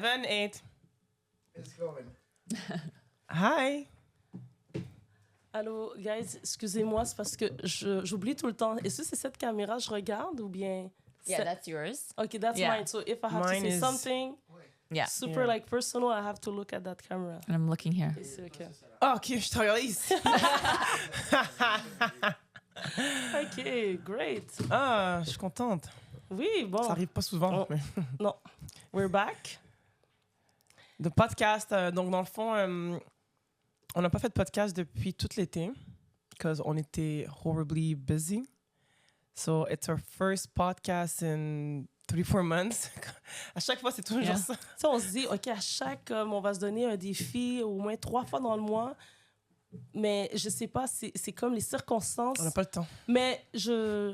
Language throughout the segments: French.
7, 8. It's going. Hi. Allô, guys, excusez-moi, c'est parce que j'oublie tout le temps. Est-ce que c'est cette caméra que je regarde ou bien... Yeah, that's yours. Okay, that's Yeah. mine. So if I have Mine to say is- something Yeah. super like personal, I have to look at that camera. And I'm looking here. Et c'est OK. Ah, OK, je te regarde ici. OK, great. Ah, je suis contente. Oui, bon. Ça arrive pas souvent. Oh. mais- Non. We're back. De podcast. Donc, dans le fond, on n'a pas fait de podcast depuis tout l'été parce qu'on était horribly busy. So, it's our first podcast in 3-4 months. À chaque fois, c'est toujours Yeah. ça. Tu sais, on se dit, OK, à chaque, on va se donner un défi au moins 3 fois dans le mois. Mais je sais pas, c'est comme les circonstances. On n'a pas le temps. Mais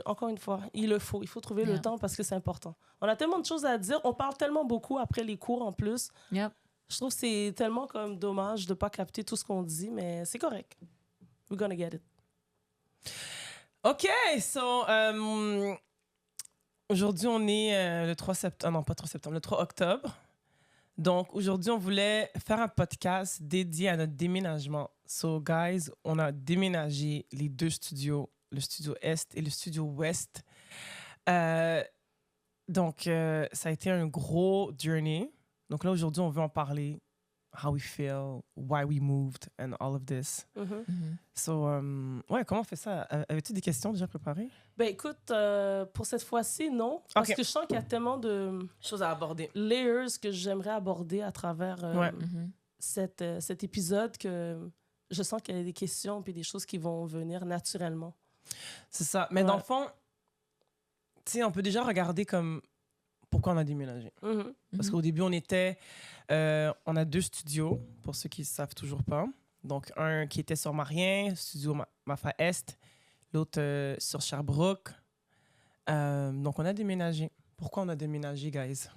encore une fois, il faut trouver le Yeah. temps parce que c'est important. On a tellement de choses à dire. On parle tellement beaucoup après les cours en plus. Yep. Je trouve que c'est tellement comme dommage de pas capter tout ce qu'on dit, mais c'est correct. We're gonna get it. OK, so, aujourd'hui, on est le 3 septembre. Non, pas 3 septembre, le 3 octobre. Donc, aujourd'hui, on voulait faire un podcast dédié à notre déménagement. So, guys, on a déménagé les 2 studios, le studio Est et le studio Ouest. Donc, ça a été un gros journey. Donc là, aujourd'hui, on veut en parler. How we feel, why we moved, and all of this. So, ouais, comment on fait ça? Avais-tu des questions déjà préparées? Ben écoute, pour cette fois-ci, non. Parce OK. que je sens qu'il y a tellement de Chose à aborder. layers que j'aimerais aborder à travers Ouais. cet épisode que je sens qu'il y a des questions puis des choses qui vont venir naturellement. C'est ça. Mais Ouais. dans le fond, tu sais, on peut déjà regarder comme pourquoi on a déménagé. Mhm. Parce qu'au début, on a 2 studios, pour ceux qui ne savent toujours pas. Donc, un qui était sur Marien, studio Mafa Est, l'autre sur Sherbrooke. Donc, on a déménagé. Pourquoi on a déménagé, guys?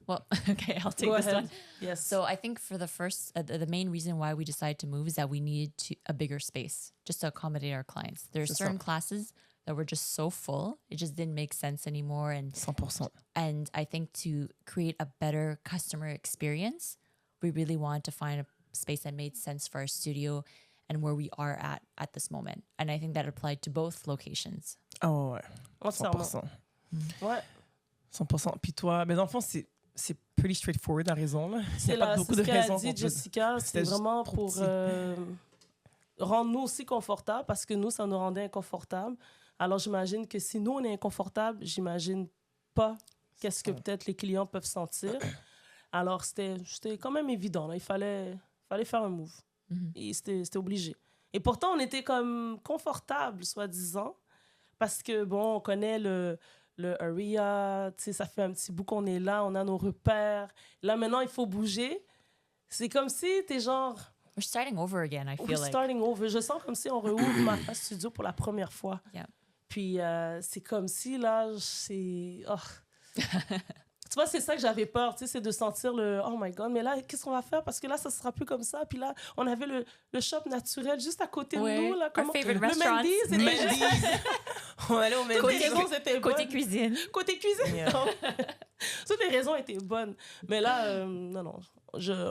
Well, okay, I'll take Go this ahead. one. Yes. So I think for the first, the main reason why we decided to move is that we needed a bigger space just to accommodate our clients. There's C'est certain ça. classes that were just so full, it just didn't make sense anymore. 100%. And I think to create a better customer experience, we really wanted to find a space that made sense for our studio and where we are at this moment. And I think that applied to both locations. Ah ouais, Entièrement. 100%. Ouais. 100%. Puis toi, mais dans le fond, c'est pretty straightforward, la raison. Là. Il y C'est a pas beaucoup ce de qu'elle a raisons dit, qu'on peut- Jessica. C'était C'est juste vraiment trop pour petit. rendre nous aussi confortables parce que nous, ça nous rendait inconfortables. Alors, j'imagine que si nous, on est inconfortables, j'imagine pas qu'est-ce que peut-être les clients peuvent sentir. Alors, c'était quand même évident. Là. Il fallait faire un move. Et c'était obligé. Et pourtant, on était comme confortables, soi-disant, parce que, bon, on connaît le area, tu sais, ça fait un petit bout qu'on est là, on a nos repères. Là, maintenant, il faut bouger. C'est comme si t'es genre... We're starting over again, I feel We're like. starting over. Je sens comme si on rouvre ma face studio pour la première fois. Yeah. Puis c'est comme si, là, c'est... Oh. Tu vois, c'est ça que j'avais peur, tu sais, c'est de sentir le « Oh my God, mais là, qu'est-ce qu'on va faire? Parce que là, ça sera plus comme ça. » Puis là, on avait le shop naturel juste à côté de Ouais. nous. Là, Our favorite le restaurant. Mendy's. était- Mendy's. On allait au Toutes les Mendy's. raisons étaient Côté bonnes. cuisine. Côté cuisine. Yeah. Toutes les raisons étaient bonnes. Mais là, non.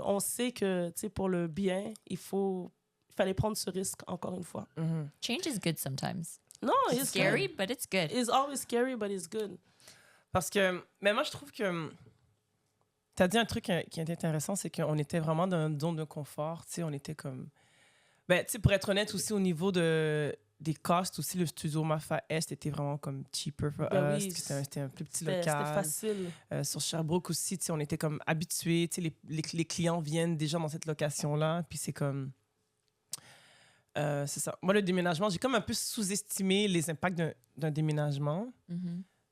On sait que, tu sais, pour le bien, il fallait prendre ce risque encore une fois. Change is good sometimes. Non, It's scary, but it's good. It's always scary, but it's good. Parce que, mais moi, je trouve que tu as dit un truc qui est intéressant, c'est qu'on était vraiment dans une zone de confort. Tu sais, on était comme... Ben, tu sais, pour être honnête aussi, au niveau des costs aussi, le studio Mafa Est était vraiment comme cheaper for Ben us. oui, C'était un plus petit C'était local. facile. Sur Sherbrooke aussi, tu sais, on était comme habitués. Tu sais, les clients viennent déjà dans cette location-là. Puis c'est comme... c'est ça. Moi, le déménagement, j'ai comme un peu sous-estimé les impacts d'un déménagement.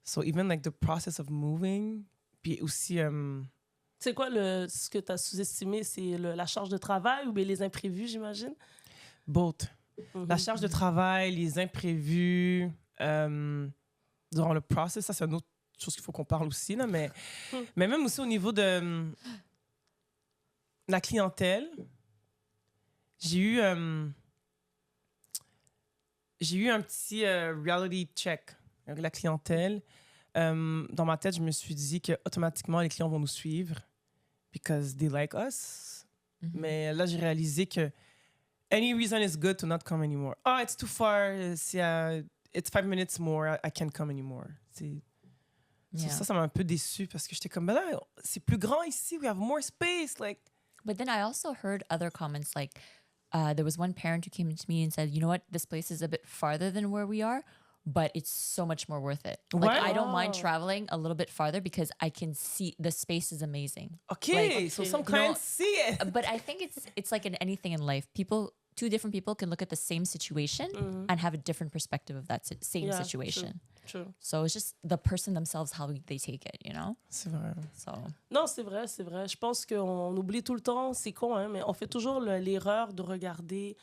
So even like the process of moving, puis aussi... C'est quoi ce que tu as sous-estimé? C'est la charge de travail ou bien les imprévus, j'imagine? both. La charge de travail, les imprévus, durant le process, ça, c'est une autre chose qu'il faut qu'on parle aussi, là, mais même aussi au niveau de la clientèle, j'ai eu un petit reality check avec la clientèle. dans ma tête, je me suis dit que automatiquement les clients vont nous suivre because they like us. Mais là, j'ai réalisé que any reason is good to not come anymore. Oh, it's too far. It's 5 minutes more. I can't come anymore. Ça m'a un peu déçue parce que j'étais comme, ben là, c'est plus grand ici. We have more space. Like. But then I also heard other comments like there was one parent who came to me and said, you know what, this place is a bit farther than where we are, but it's so much more worth it. Like, I don't mind traveling a little bit farther because I can see the space is amazing. Okay, so some clients see it. But I think it's like in anything in life. Two different people can look at the same situation and have a different perspective of that same situation. True. So it's just the person themselves, how they take it, you know? C'est vrai. So. Non, c'est vrai. Je pense qu'on oublie tout le temps, c'est con, hein, mais on fait toujours l'erreur de regarder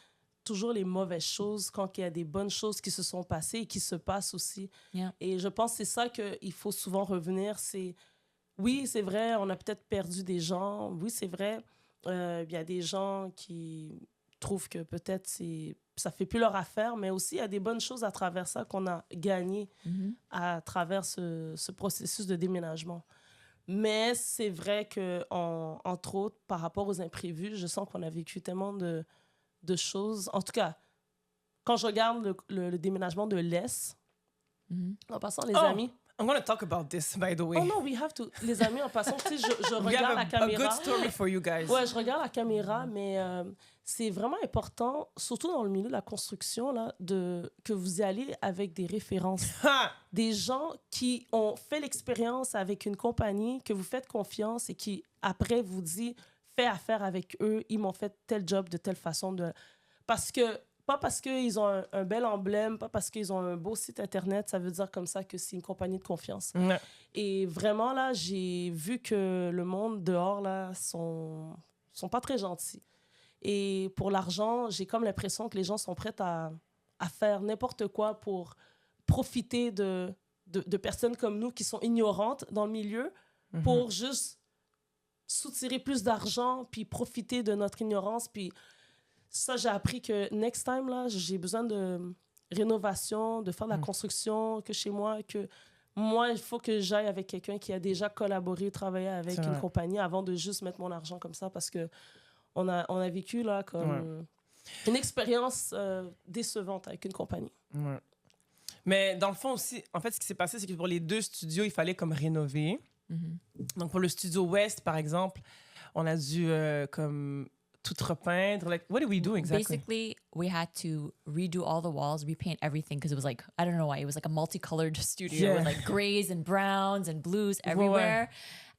toujours les mauvaises choses quand il y a des bonnes choses qui se sont passées et qui se passent aussi. Yeah. Et je pense que c'est ça qu'il faut souvent revenir. Oui, c'est vrai, on a peut-être perdu des gens. Oui, c'est vrai, il y a des gens qui trouvent que peut-être ça fait plus leur affaire, mais aussi il y a des bonnes choses à travers ça qu'on a gagné à travers ce processus de déménagement. Mais c'est vrai que, entre autres, par rapport aux imprévus, je sens qu'on a vécu tellement de choses. En tout cas, quand je regarde le déménagement de l'Est, en passant, les amis... I'm going to talk about this, by the way. Oh non, we have to. Les amis, en passant, tu sais, je regarde la caméra. A good story for you guys. Ouais, je regarde la caméra, mais c'est vraiment important, surtout dans le milieu de la construction, là, que vous y allez avec des références. Des gens qui ont fait l'expérience avec une compagnie, que vous faites confiance et qui, après, vous dit, fais affaire avec eux, ils m'ont fait tel job de telle façon. Pas parce qu'ils ont un bel emblème, pas parce qu'ils ont un beau site Internet, ça veut dire comme ça que c'est une compagnie de confiance. Ouais. Et vraiment, là, j'ai vu que le monde dehors, là, sont pas très gentils. Et pour l'argent, j'ai comme l'impression que les gens sont prêts à faire n'importe quoi pour profiter de personnes comme nous qui sont ignorantes dans le milieu pour juste soutirer plus d'argent puis profiter de notre ignorance. Puis ça, j'ai appris que next time, là, j'ai besoin de rénovation, de faire de la construction, que chez moi, que moi, il faut que j'aille avec quelqu'un qui a déjà collaboré, travaillé avec une compagnie avant de juste mettre mon argent comme ça parce que on a vécu là comme une expérience décevante avec une compagnie. Ouais. Mais dans le fond aussi, en fait, ce qui s'est passé, c'est que pour les 2 studios, il fallait comme rénover. Donc pour le studio Ouest, par exemple, on a dû comme tout repeindre. Like, what did we do exactly? Basically, we had to redo all the walls, repaint everything because it was like, I don't know why, it was like a multicolored studio with like grays and browns and blues everywhere.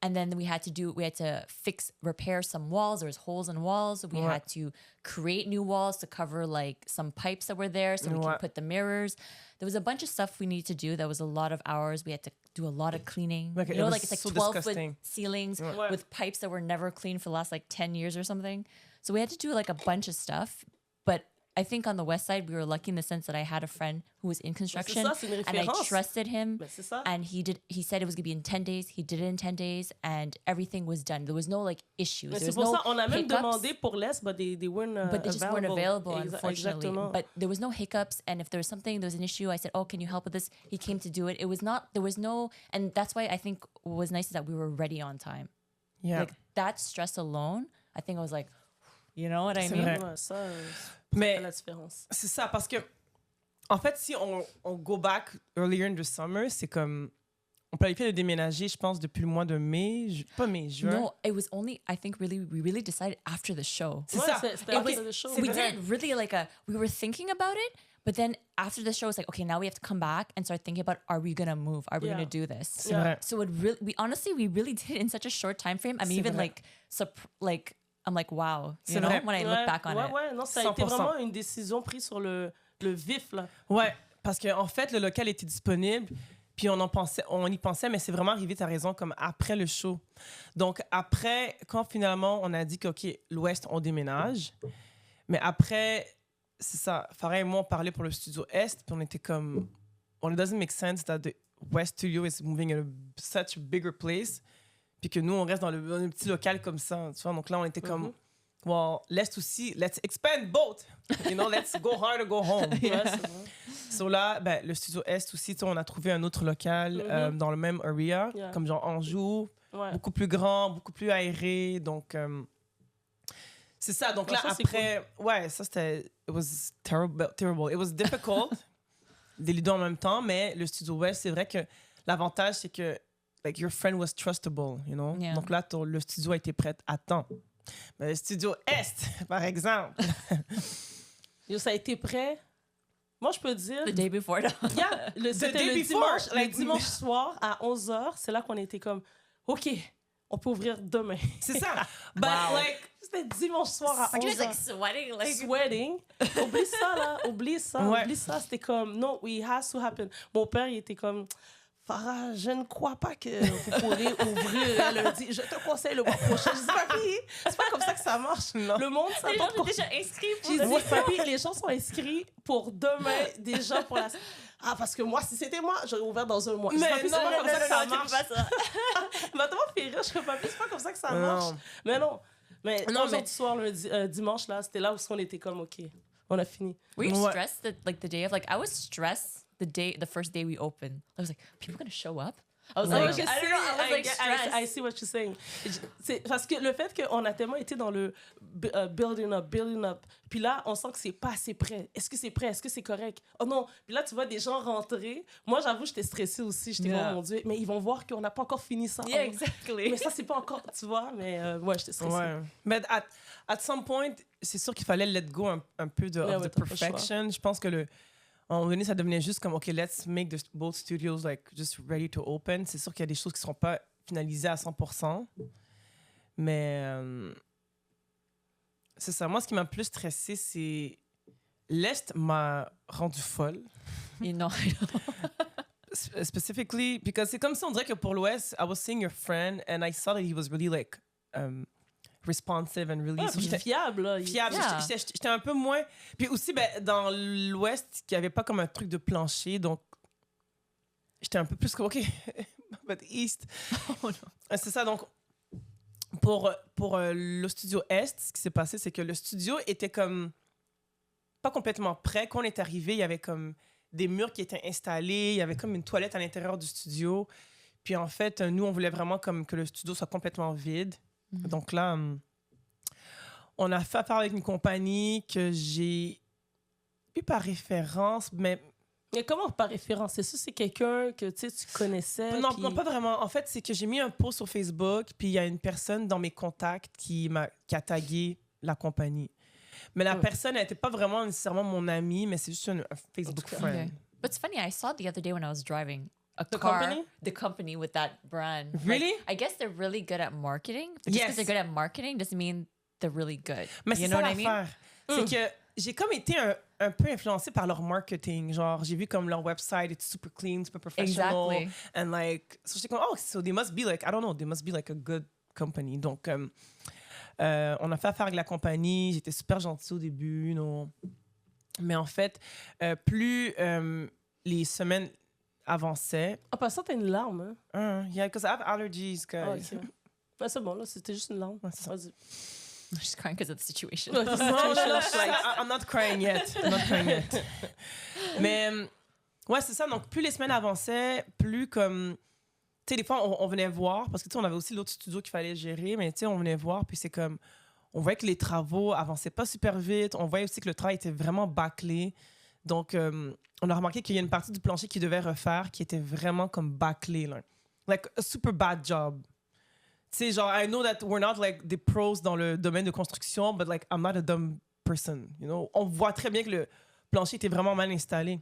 And then we had to repair some walls. There was holes in walls. We had to create new walls to cover like some pipes that were there so we can put the mirrors. There was a bunch of stuff we needed to do. That was a lot of hours. We had to do a lot of cleaning. Like, you know, like it's like so 12-foot ceilings with pipes that were never cleaned for the last like 10 years or something. So we had to do like a bunch of stuff. But I think on the West Side, we were lucky in the sense that I had a friend who was in construction and I trusted him. And he said it was going to be in 10 days. He did it in 10 days and everything was done. There was no like issues. C'est pour ça on a même demandé pour l'Est, but they weren't but they just weren't available, unfortunately. Exactement. But there was no hiccups. And if there was an issue, I said, oh, can you help with this? He came to do it. And that's why I think what was nice is that we were ready on time. Yeah. Like that stress alone, I think I was like, you know what I mean? Ouais, ça fait la différence. C'est ça, parce que, en fait, si on go back earlier in the summer, c'est comme, on planifiait de déménager, je pense, depuis le mois de mai, pas mai, juin. No, it was only, I think, we really decided after the show. C'est ça. C'était after the show. We did really we were thinking about it, but then after the show, it's like, okay, now we have to come back and start thinking about, are we going to move? Are we going to do this? C'est vrai. So we really did it in such a short time frame. I'm even I'm like, wow, you know, when I look back on it. Ouais, non, ça a été vraiment une décision prise sur le vif, là. Ouais, parce qu'en fait, le local était disponible, puis on y pensait, mais c'est vraiment arrivé, t'as raison, comme après le show. Donc, après, quand finalement, on a dit qu'OK, l'Ouest, on déménage, mais après, c'est ça, Farah et moi, on parlait pour le studio Est, puis on était comme, it doesn't make sense that the West studio is moving in such a bigger place, puis que nous, on reste dans le petit local comme ça, tu vois. Donc là, on était comme, well, l'Est aussi, let's expand both. You know, let's go hard or go home. Ouais, c'est vrai. So là, ben, le studio Est aussi, on a trouvé un autre local dans le même area, Yeah. comme genre Anjou, Ouais. beaucoup plus grand, beaucoup plus aéré. Donc, c'est ça. Donc Ah, là, ça, c'est après, ouais, ça c'était, it was terrible. It was difficult, les deux en même temps, mais le studio Ouest, c'est vrai que l'avantage, c'est que, like, your friend was trustable, you know? Yeah. Donc là, le studio a été prêt à temps. Mais le studio Est, par exemple, Yo, ça a été prêt. Moi, je peux dire. The day before. Yeah, c'était day le before, dimanche, like- le dimanche soir à 11h. C'est là qu'on était comme, OK, on peut ouvrir demain. c'est ça. But, Wow. like, C'était dimanche soir à Are you guys 11h. like sweating? Like, Sweating. Oublie ça, là. Oublie ça. Ouais. Oublie ça. C'était comme, non, it has to happen. Mon père, il était comme, Farah, je ne crois pas que vous pourrez ouvrir lundi. Je te conseille le mois prochain. Je dis, papy, c'est pas comme ça que ça marche. Non. Le monde les gens s'attend. étaient déjà inscrits pour J'ai le dit, papy, les gens sont inscrits pour demain, déjà pour la. Ah, parce que moi, si c'était moi, j'aurais ouvert dans un mois. Je dis, Mais papy, c'est non, pas non, comme ça que ça tu peux marche. pas ça. Il m'a tellement fait rire. Je suis papy, c'est pas comme ça que ça Non. marche. Mais non. Mais Non, mais- aujourd'hui soir, dimanche, là, c'était là où on était comme, OK, on a fini. Were you Ouais. stressed the day of, like, I was stressed the first day we opened. I was like, people gonna show up? I was Ouais. like, I don't know, I was like stressed. I see what you're saying. C'est parce que le fait qu'on a tellement été dans le building up, puis là, on sent que c'est pas assez prêt. Est-ce que c'est prêt? Est-ce que c'est correct? Oh non! Puis là, tu vois des gens rentrer. Moi, j'avoue, j'étais stressée aussi. J'étais Yeah. comme, mon Dieu, mais ils vont voir qu'on n'a pas encore fini ça. Yeah, Oh, exactly. mais ça, c'est pas encore, tu vois. Mais ouais, j'étais stressée. Ouais. Mais at some point, c'est sûr qu'il fallait let go un peu de Ouais, of ouais, the t'as pas le choix. perfection. Je pense que à un moment donné, ça devenait juste comme, OK, let's make both studios like just ready to open. C'est sûr qu'il y a des choses qui ne seront pas finalisées à 100%. Mais c'est ça. Moi, ce qui m'a plus stressée, c'est l'Est m'a rendu folle. You know, Specifically, because c'est comme si on dirait que pour l'Ouest, I was seeing your friend and I saw that he was really like responsive and really... Ah, so puis j'étais fiable, là. fiable. Yeah. J'étais un peu moins... Puis aussi, ben, dans l'Ouest, il n'y avait pas comme un truc de plancher, donc j'étais un peu plus comme, OK, but East. Oh, no. C'est ça, donc pour le studio Est, ce qui s'est passé, c'est que le studio était comme pas complètement prêt. Quand on est arrivé, il y avait comme des murs qui étaient installés, il y avait comme une toilette à l'intérieur du studio. Puis en fait, nous, on voulait vraiment comme que le studio soit complètement vide. Donc là, on a fait affaire avec une compagnie que j'ai eu par référence, mais Mais comment par référence? C'est ça, c'est quelqu'un que tu connaissais? non, puis- non, pas vraiment. En fait, c'est que j'ai mis un post sur Facebook, puis il y a une personne dans mes contacts qui a tagué la compagnie. Mais la personne, elle n'était pas vraiment nécessairement mon amie, mais c'est juste un Facebook En tout cas, friend. Okay. But it's funny, I saw it the other day when I was driving a The car. company? The company with that brand. Really? Like, I guess they're really good at marketing. But just Yes. because they're good at marketing doesn't mean they're really good. Mais you c'est know ça what I mean? l'affaire. C'est que j'ai comme été un peu influencée par leur marketing. Genre, j'ai vu comme leur website, it's super clean, super professional. Exactly. And like, so j'étais comme, oh, so they must be like, I don't know, they must be like a good company. Donc, on a fait affaire avec la compagnie. J'étais super gentille au début, non. Mais en fait, plus les semaines avançaient, En passant, t'as une larme, hein? yeah, because I have allergies, guys. Ah, ok. Ouais, c'est bon, là, c'était juste une larme. Ouais, c'est ça. Vas-y. I'm just crying because of the situation. Ouais, No, no, no, I'm not crying yet. I'm not crying yet. Mais, ouais, c'est ça. Donc, plus les semaines avançaient, plus comme... Tu sais, des fois, on venait voir, parce que, tu sais, on avait aussi l'autre studio qu'il fallait gérer, mais, tu sais, on venait voir, puis c'est comme... On voyait que les travaux avançaient pas super vite. On voyait aussi que le travail était vraiment bâclé. Donc, on a remarqué qu'il y a une partie du plancher qui devait refaire qui était vraiment comme bâclé, là. Like, a super bad job. Tu sais, genre, I know that we're not, like, des pros dans le domaine de construction, but, like, I'm not a dumb person, you know? On voit très bien que le plancher était vraiment mal installé.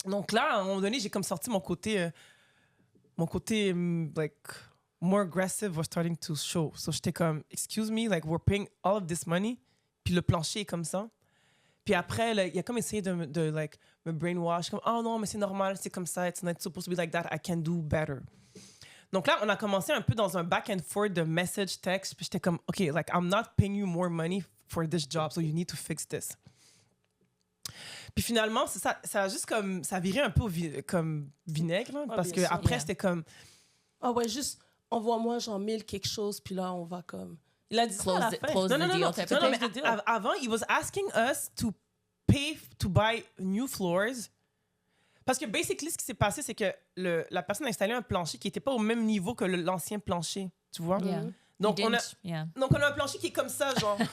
Donc là, à un moment donné, j'ai comme sorti mon côté, like, more aggressive was starting to show. So j'étais comme, excuse me, like, we're paying all of this money, puis le plancher est comme ça. Puis après, là, il a comme essayé de like, me brainwash, comme, oh non, mais c'est normal, c'est comme ça, it's not supposed to be like that, I can do better. Donc là, on a commencé un peu dans un back and forth de message text, puis j'étais comme, OK, like, I'm not paying you more money for this job, so you need to fix this. Puis finalement, c'est ça, ça a juste comme, ça a viré un peu comme vinaigre, là, Ah, parce que bien sûr. après, Yeah. c'était comme, Ah ouais, juste, envoie-moi genre 1000 quelque chose, puis là, on va comme Il a dit ça à la fin. close Non, the non, non, deal non, type non, of non, thing. mais the deal. avant, he was asking us to pay to buy new floors. Parce que, basically, ce qui s'est passé, c'est que la personne a installé un plancher qui n'était pas au même niveau que l'ancien plancher, tu vois? Yeah. Donc, You on a, didn't- yeah. donc, on a un plancher qui est comme ça, genre. Tu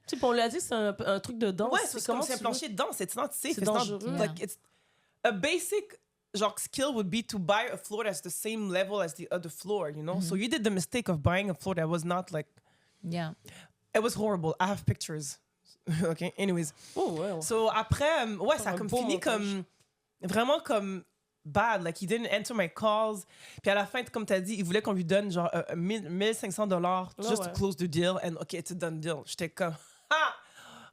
sais, puis on lui a dit que c'est un truc de danse. Ouais, c'est comme comment c'est un tu veux? plancher de danse. It's not safe. C'est It's not, dangereux. like, it's, a basic genre skill would be to buy a floor that's the same level as the other floor, you know? So you did the mistake of buying a floor that was not like, Yeah. it was horrible. I have pictures. Okay, anyways. Oh, ouais. So après, ouais, ça a un comme beau fini montage. comme, vraiment comme bad. Like, he didn't answer my calls. Puis à la fin, comme tu as dit, il voulait qu'on lui donne genre $1,500 just to ouais. close the deal. And okay, it's a done deal. J'étais comme, ah!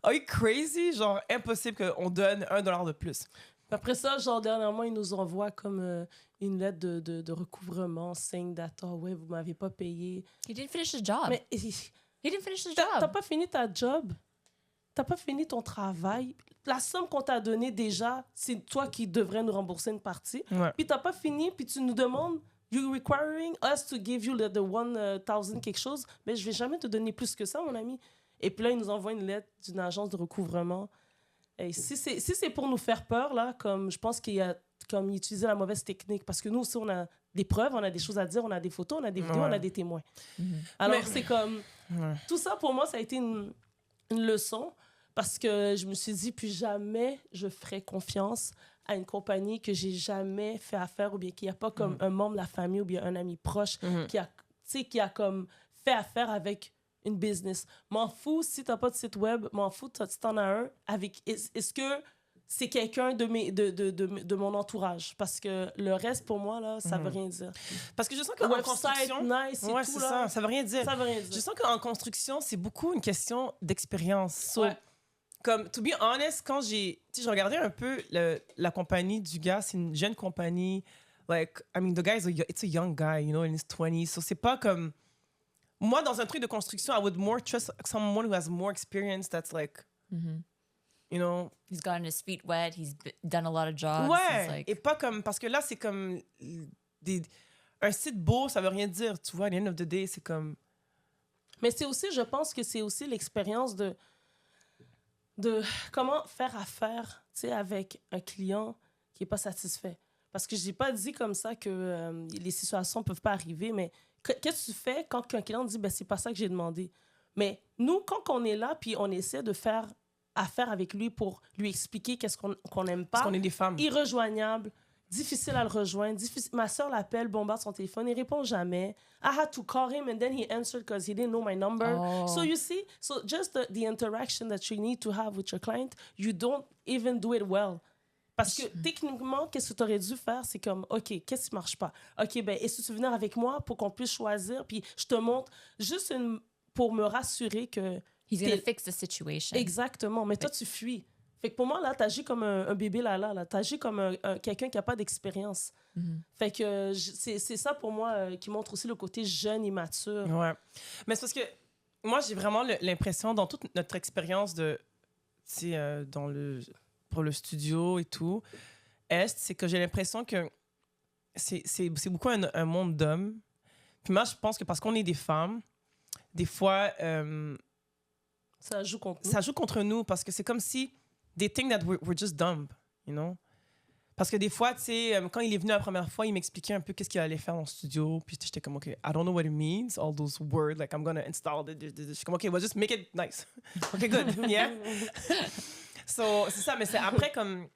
Are you crazy? Genre, impossible qu'on donne $1 de plus. Après ça, genre, dernièrement, ils nous envoient comme une lettre de recouvrement, saying that, oh, ouais, vous m'avez pas payé. He didn't finish the job. Mais He didn't finish the t'as job. pas fini ta job. T'as pas fini ton travail. La somme qu'on t'a donnée déjà, c'est toi qui devrais nous rembourser une partie. Ouais. Puis t'as pas fini, puis tu nous demandes, you requiring us to give you the 1,000 quelque chose, mais je vais jamais te donner plus que ça, mon ami. Et puis là, ils nous envoient une lettre d'une agence de recouvrement. Et si c'est pour nous faire peur, là, comme je pense qu'il y a comme utiliser la mauvaise technique, parce que nous aussi, on a des preuves, on a des choses à dire, on a des photos, on a des vidéos, Ouais. on a des témoins. Mhm. Alors, Mais- c'est comme... Ouais. Tout ça, pour moi, ça a été une leçon, parce que je me suis dit, plus jamais je ferai confiance à une compagnie que j'ai jamais fait affaire, ou bien qui a pas comme un membre de la famille, ou bien un ami proche, qui a comme fait affaire avec une business. M'en fous si t'as pas de site web, m'en fous si t'en as un. Est-ce que c'est quelqu'un de mon entourage? Parce que le reste, pour moi, là, ça veut rien dire. Parce que je sens qu'en Website, construction... nice et ouais, tout, c'est là, ça. Ça veut rien dire. ça veut rien Je dire. sens qu'en construction, c'est beaucoup une question d'expérience. So, Ouais. comme, to be honest, quand j'ai regardé un peu la compagnie du gars, c'est une jeune compagnie. Like, I mean, the guy it's a young guy, you know, in his 20s. So, c'est pas comme... Moi, dans un truc de construction, I would more trust someone who has more experience that's like, Mhm. you know... He's gotten his feet wet. He's done a lot of jobs. Ouais, He's like, et pas comme... Parce que là, c'est comme... un site beau, ça veut rien dire, tu vois. At the end of the day, c'est comme... Mais c'est aussi, je pense que c'est aussi l'expérience de comment faire affaire, tu sais, avec un client qui n'est pas satisfait. Parce que je n'ai pas dit comme ça que les situations ne peuvent pas arriver, mais qu'est-ce que tu fais quand un client dit, ben, c'est pas ça que j'ai demandé? Mais nous, quand on est là, puis on essaie de faire affaire avec lui pour lui expliquer qu'est-ce qu'on n'aime pas, Parce qu'on est des femmes. irrejoignable, difficile à le rejoindre. Ma soeur l'appelle, bombarde son téléphone, il répond jamais. I had to call him and then he answered because he didn't know my number. Oh. So you see, so just the interaction that you need to have with your client, you don't even do it well. Parce que techniquement, qu'est-ce que tu aurais dû faire, c'est comme, OK, qu'est-ce qui marche pas? OK, ben, est-ce que tu veux venir avec moi pour qu'on puisse choisir? Puis je te montre juste pour me rassurer que... he's going to t'es- fix the situation. Exactement, mais toi, tu fuis. Fait que pour moi, là, t'agis comme un bébé là. T'agis comme quelqu'un qui n'a pas d'expérience. Mhm. Fait que c'est ça pour moi qui montre aussi le côté jeune, immature. Ouais. Mais c'est parce que moi, j'ai vraiment l'impression, dans toute notre expérience de, tu sais, pour le studio et tout, c'est que j'ai l'impression que c'est beaucoup un monde d'hommes. Puis moi, je pense que parce qu'on est des femmes, des fois, Ça joue contre nous. ça joue contre nous parce que c'est comme si they think that we're just dumb, you know? Parce que des fois, tu sais, quand il est venu la première fois, il m'expliquait un peu qu'est-ce qu'il allait faire dans le studio. Puis j'étais comme, OK, I don't know what it means, all those words, like I'm gonna install it. Je suis comme, OK, well, just make it nice. OK, good, yeah? So, c'est ça, mais c'est après comme,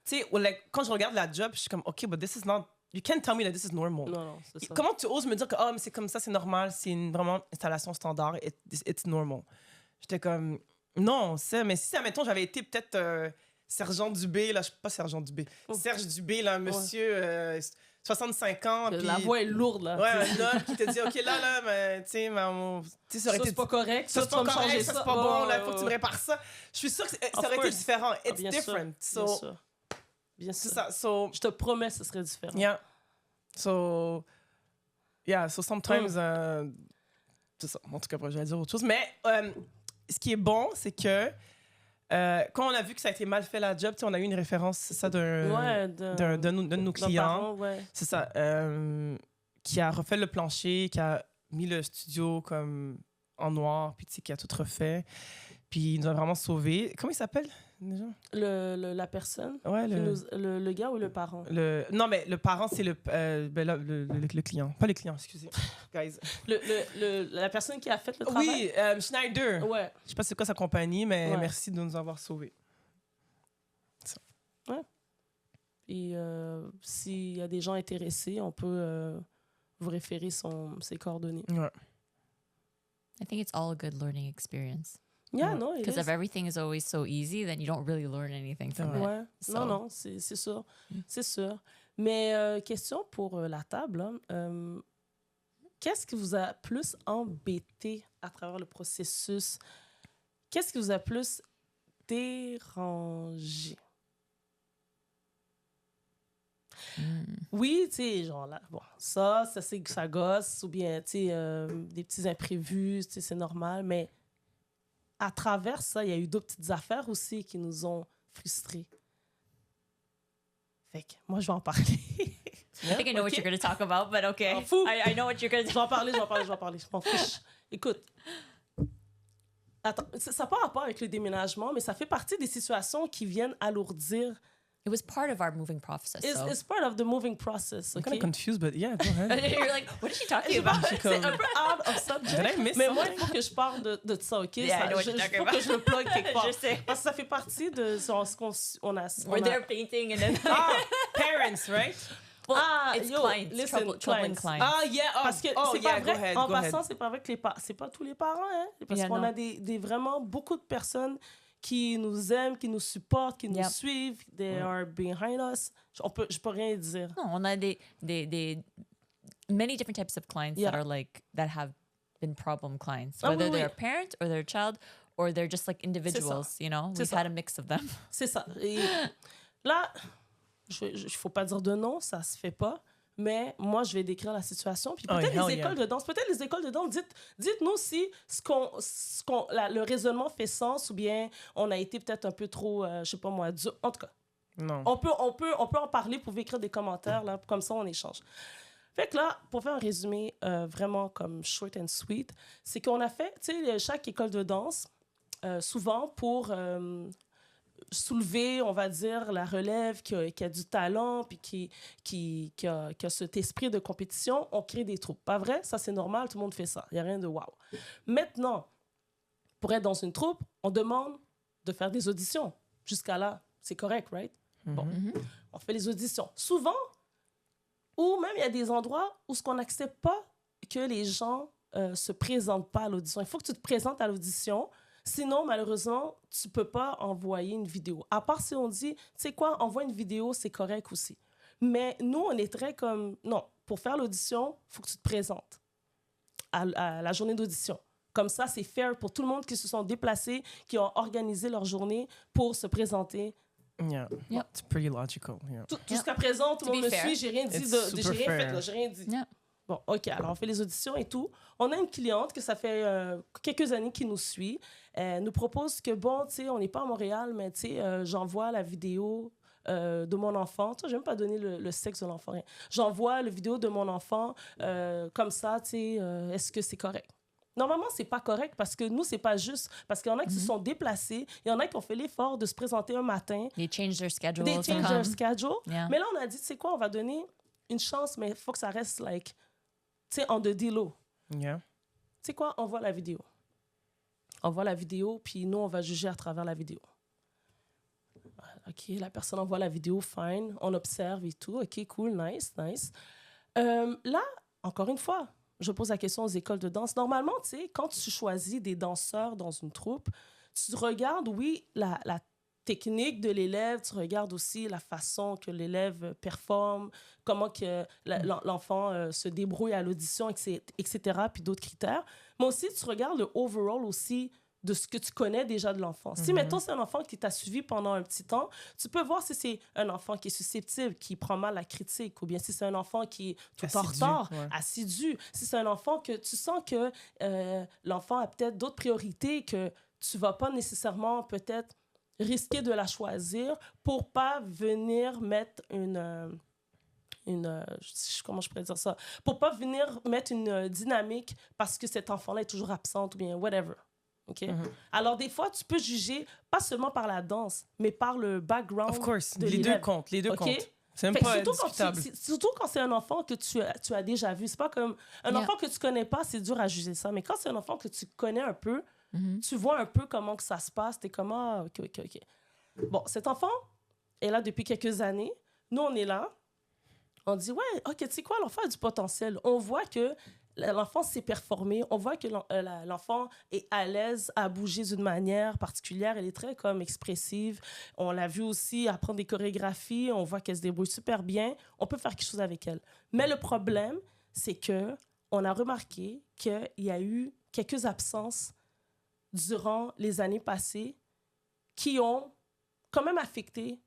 tu sais, like, quand je regarde la job, je suis comme, OK, but this is not, you can't tell me that this is normal. Non, c'est ça. Comment tu oses me dire que, mais c'est comme ça, c'est normal, c'est une vraiment installation standard, it's normal. J'étais comme, non, mais si, admettons, j'avais été peut-être Sergent Dubé, là, je suis pas Sergent Dubé, Serge Dubé, là, un monsieur 65 ans. La puis- voix est lourde, là. Ouais, un homme qui te dit, OK, là, mais, tu sais, ça aurait Ça, été. c'est pas correct. Ça, c'est pas tu vas me correct, changer ça, c'est pas bon, là, il faut que tu me ouais. répares ça. Je suis sûre que ça Of aurait été course. différent. It's Bien sûr, different. Bien So, sûr. Bien c'est sûr. ça. So, Je te promets, ce serait différent. yeah. So, yeah, so sometimes, c'est ça. En tout cas, je vais dire autre chose. Mais ce qui est bon, c'est que quand on a vu que ça a été mal fait la job, tu sais, on a eu une référence, c'est ça, Ouais, d'un de nos d'un clients. parent, ouais. C'est ça. Qui a refait le plancher, qui a mis le studio comme en noir, puis tu sais, qui a tout refait. Puis il nous a vraiment sauvés. Comment il s'appelle déjà? La personne, Ouais, le gars ou le parent? Non, mais le parent, c'est le client. Pas le client, excusez. Guys. La personne qui a fait le travail? Oui, Schneider. Ouais. Je sais pas c'est quoi sa compagnie, mais Ouais. merci de nous avoir sauvés. Et s'il y a des gens intéressés, on peut vous référer ses coordonnées. Ouais. I think it's all a good learning experience. Yeah, no, it Because is. if everything is always so easy, then you don't really learn anything from it. Ouais. So- Non, c'est sûr. C'est sûr. Mais question pour la table. Hein. Qu'est-ce qui vous a plus embêté à travers le processus? Qu'est-ce qui vous a plus dérangé? Oui, tu sais, genre là, bon, ça c'est que ça gosse, ou bien, tu sais, des petits imprévus, tu sais, c'est normal, mais à travers ça, il y a eu d'autres petites affaires aussi qui nous ont frustrés. Fait que moi, je vais en parler. I think I know what Okay. you're going to talk about, but okay. M'en fous. I know what you're going to Je vais en parler, je m'en fiche. Écoute, attends, ça n'a pas rapport avec le déménagement, mais ça fait partie des situations qui viennent alourdir. It was part of our moving process. So. It's part of the moving process, I'm OK? kind of confused, but yeah, go ahead. You're like, what is she talking Je about? sais pas, c'est un peu out of subject. Did I miss Mais moi, something? il faut que je parle de ça, OK? Yeah, I know what Il you're talking faut about. que je le plug quelque part. Je sais. Parce que ça fait partie de ce qu'on a... We're there painting and then Parents, right? well, Ah, it's yo, clients, listen, troubling clients. clients. Ah, yeah. Parce que c'est yeah, pas go vrai, ahead, en go ahead. passant, c'est pas vrai que c'est pas tous les parents, hein? Parce Yeah, qu'on no. a des vraiment beaucoup de personnes qui nous aiment, qui nous supportent, qui nous Yep. suivent. They are behind us. Je peux rien dire. No, on a des many different types of clients Yeah. that are like that have been problem clients, Ah, whether oui, they're oui. a parent or they're a child or they're just like individuals. You know, C'est we've ça. had a mix of them. C'est ça. Et là, il faut pas dire de non, ça se fait pas. Mais moi, je vais décrire la situation. Puis Oh, peut-être hell les yeah. écoles de danse, dites-nous si le raisonnement fait sens ou bien on a été peut-être un peu trop, je sais pas moi, dur. En tout cas, Non. on peut en parler, vous pouvez écrire des commentaires, là, comme ça on échange. Fait que là, pour faire un résumé vraiment comme short and sweet, c'est qu'on a fait, tu sais, chaque école de danse, souvent pour soulever, on va dire, la relève qui a du talent, puis qui a cet esprit de compétition, on crée des troupes. Pas vrai? Ça, c'est normal, tout le monde fait ça. Il n'y a rien de wow. Maintenant, pour être dans une troupe, on demande de faire des auditions. Jusqu'à là, c'est correct, right? Bon, on fait les auditions. Souvent, ou même il y a des endroits où ce qu'on n'accepte pas que les gens se présentent pas à l'audition. Il faut que tu te présentes à l'audition. Sinon, malheureusement, tu peux pas envoyer une vidéo. À part si on dit, tu sais quoi, envoie une vidéo, c'est correct aussi. Mais nous, on est très comme, non, pour faire l'audition, il faut que tu te présentes à la journée d'audition. Comme ça, c'est fair pour tout le monde qui se sont déplacés, qui ont organisé leur journée pour se présenter. Yeah. Yep. It's pretty logical. Yeah. Jusqu'à présent, tout le To monde be me fair, suit, j'ai rien dit, it's j'ai super rien fait, fair. là, j'ai rien dit. Yeah. Bon, OK, alors on fait les auditions et tout. On a une cliente que ça fait quelques années qui nous suit. Elle nous propose que, bon, tu sais, on n'est pas à Montréal, mais tu sais, j'envoie la vidéo de mon enfant. Tu sais, je n'ai même pas donné le sexe de l'enfant. Rien. J'envoie la vidéo de mon enfant comme ça, tu sais, est-ce que c'est correct? Normalement, c'est pas correct parce que nous, c'est pas juste. Parce qu'il y en a qui se sont déplacés, il y en a qui ont fait l'effort de se présenter un matin. They change their schedule. They to change come. their schedule. Yeah. Mais là, on a dit, tu sais quoi, on va donner une chance, mais il faut que ça reste, like, tu sais, on the deal. Yeah. Tu sais quoi, on voit la vidéo. On voit la vidéo, puis nous, on va juger à travers la vidéo. OK, la personne envoie la vidéo, fine. On observe et tout. OK, cool, nice, nice. Là, encore une fois, je pose la question aux écoles de danse. Normalement, tu sais, quand tu choisis des danseurs dans une troupe, tu regardes, oui, la technique de l'élève, tu regardes aussi la façon que l'élève performe, comment que l'enfant se débrouille à l'audition, etc., puis d'autres critères. Mais aussi, tu regardes le overall aussi de ce que tu connais déjà de l'enfant. Si, mettons, c'est un enfant qui t'a suivi pendant un petit temps, tu peux voir si c'est un enfant qui est susceptible, qui prend mal la critique, ou bien si c'est un enfant qui est tout en Assidu, retard, ouais. assidu. Si c'est un enfant que tu sens que l'enfant a peut-être d'autres priorités, que tu vas pas nécessairement peut-être risquer de la choisir pour pas venir mettre comment je pourrais dire ça, pour pas venir mettre une dynamique parce que cet enfant-là est toujours absente ou bien whatever. OK? Alors, des fois, tu peux juger pas seulement par la danse, mais par le background Of course, de les deux l'élève. comptent, les deux OK? comptent. C'est même Fait que pas surtout, discutable. surtout quand c'est un enfant que tu as déjà vu. C'est pas comme un Yeah. enfant que tu connais pas, c'est dur à juger ça. Mais quand c'est un enfant que tu connais un peu, tu vois un peu comment que ça se passe. T'es comme, ah, OK. Bon, cet enfant est là depuis quelques années. Nous, on est là. On dit, ouais, OK, tu sais quoi, l'enfant a du potentiel. On voit que l'enfant s'est performé. On voit que l'enfant est à l'aise à bouger d'une manière particulière. Elle est très comme expressive. On l'a vu aussi apprendre des chorégraphies. On voit qu'elle se débrouille super bien. On peut faire quelque chose avec elle. Mais le problème, c'est que on a remarqué qu'il y a eu quelques absences durant les années passées qui ont quand même affecté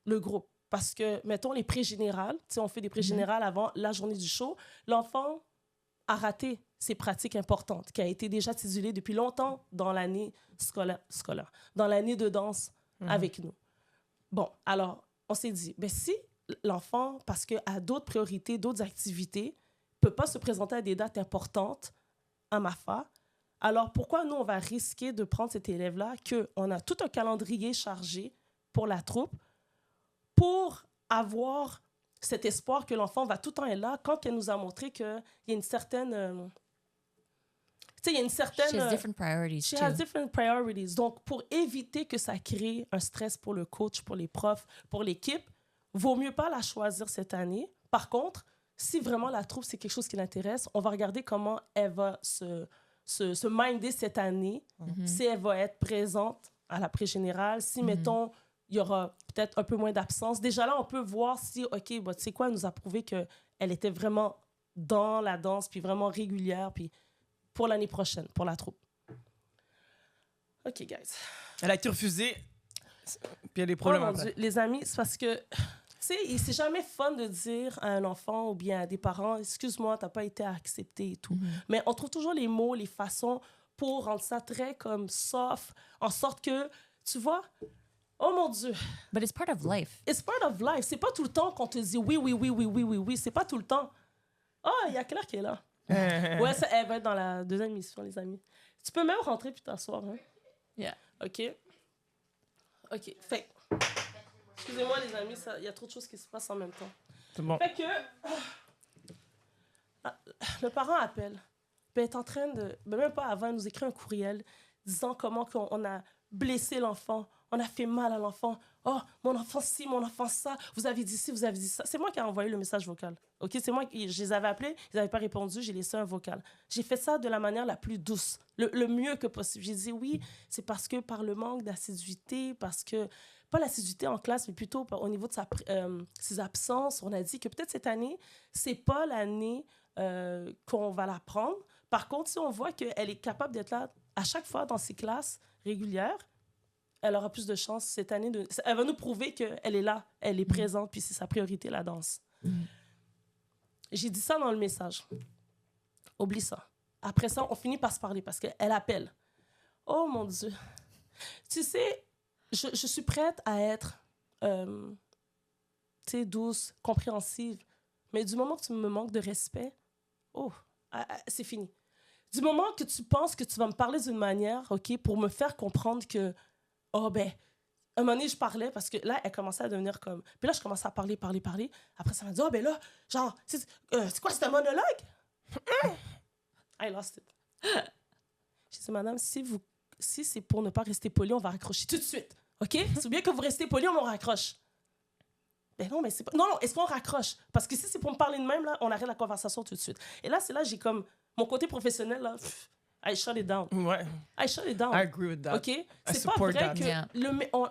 le groupe. Parce que, mettons, les pré-générales, tu sais, on fait des pré-générales avant la journée du show, l'enfant a raté ses pratiques importantes, qui a été déjà titulée depuis longtemps dans l'année scolaire, dans l'année de danse avec nous. Bon, alors, on s'est dit, ben si l'enfant, parce qu'il a d'autres priorités, d'autres activités, ne peut pas se présenter à des dates importantes à MAFA, alors pourquoi nous, on va risquer de prendre cet élève-là, qu'on a tout un calendrier chargé pour la troupe, pour avoir cet espoir que l'enfant va tout le temps être là quand elle nous a montré qu'il y a une certaine... tu sais, il y a une certaine... She has different priorities She too. has different priorities. Donc, pour éviter que ça crée un stress pour le coach, pour les profs, pour l'équipe, vaut mieux pas la choisir cette année. Par contre, si vraiment la troupe, c'est quelque chose qui l'intéresse, on va regarder comment elle va se minder cette année, si elle va être présente à la pré-générale, si, mettons, il y aura peut-être un peu moins d'absence. Déjà là, on peut voir si, OK, bah, tu sais quoi, elle nous a prouvé qu'elle était vraiment dans la danse, puis vraiment régulière, puis pour l'année prochaine, pour la troupe. OK, guys. Elle a été refusée, puis il y a des Oh problèmes mon après. Dieu, les amis, c'est parce que, tu sais, c'est jamais fun de dire à un enfant ou bien à des parents, excuse-moi, t'as pas été accepté et tout. Mais on trouve toujours les mots, les façons pour rendre ça très comme soft, en sorte que, tu vois, oh mon Dieu, But it's part of life. it's part of life. C'est pas tout le temps qu'on te dit oui. C'est pas tout le temps. Ah, il y a Claire qui est là. Ouais, ça, elle va être dans la deuxième émission, les amis. Tu peux même rentrer puis t'asseoir. Hein? Yeah. OK. Fait. Excusez-moi, les amis, il y a trop de choses qui se passent en même temps. C'est bon. Fait que. Le parent appelle. Puis elle est en train de. Ben même pas avant, elle nous écrit un courriel disant comment on a blessé l'enfant. On a fait mal à l'enfant. Oh, mon enfant ci, mon enfant ça. Vous avez dit ci, vous avez dit ça. C'est moi qui ai envoyé le message vocal. OK? C'est moi qui. Je les avais appelés, ils n'avaient pas répondu, j'ai laissé un vocal. J'ai fait ça de la manière la plus douce, le mieux que possible. J'ai dit oui, c'est parce que par le manque d'assiduité, parce que. Pas l'assiduité en classe, mais plutôt au niveau de ses absences. On a dit que peut-être cette année, c'est pas l'année qu'on va la prendre. Par contre, si on voit qu'elle est capable d'être là à chaque fois dans ses classes régulières, elle aura plus de chances cette année. Elle va nous prouver qu'elle est là, elle est présente, puis c'est sa priorité, la danse. J'ai dit ça dans le message. Oublie ça. Après ça, on finit par se parler parce qu'elle appelle. Oh mon Dieu. Tu sais, je suis prête à être douce, compréhensive, mais du moment que tu me manques de respect, c'est fini. Du moment que tu penses que tu vas me parler d'une manière, OK, pour me faire comprendre que, un moment donné, je parlais parce que là, elle commençait à devenir comme... Puis là, je commençais à parler. Après, ça m'a dit, là, genre, c'est quoi, c'est un monologue? I lost it. J'ai dit, madame, si c'est pour ne pas rester poli, on va raccrocher tout de suite. OK? C'est bien que vous restez poli, on raccroche. Ben non, mais c'est pas... Non, est-ce qu'on raccroche? Parce que si c'est pour me parler de même, là, on arrête la conversation tout de suite. Et là, c'est là, j'ai comme... Mon côté professionnel, là, I shut it down. Ouais. I shut it down. I agree with that. OK? I C'est pas support vrai that. que... Yeah.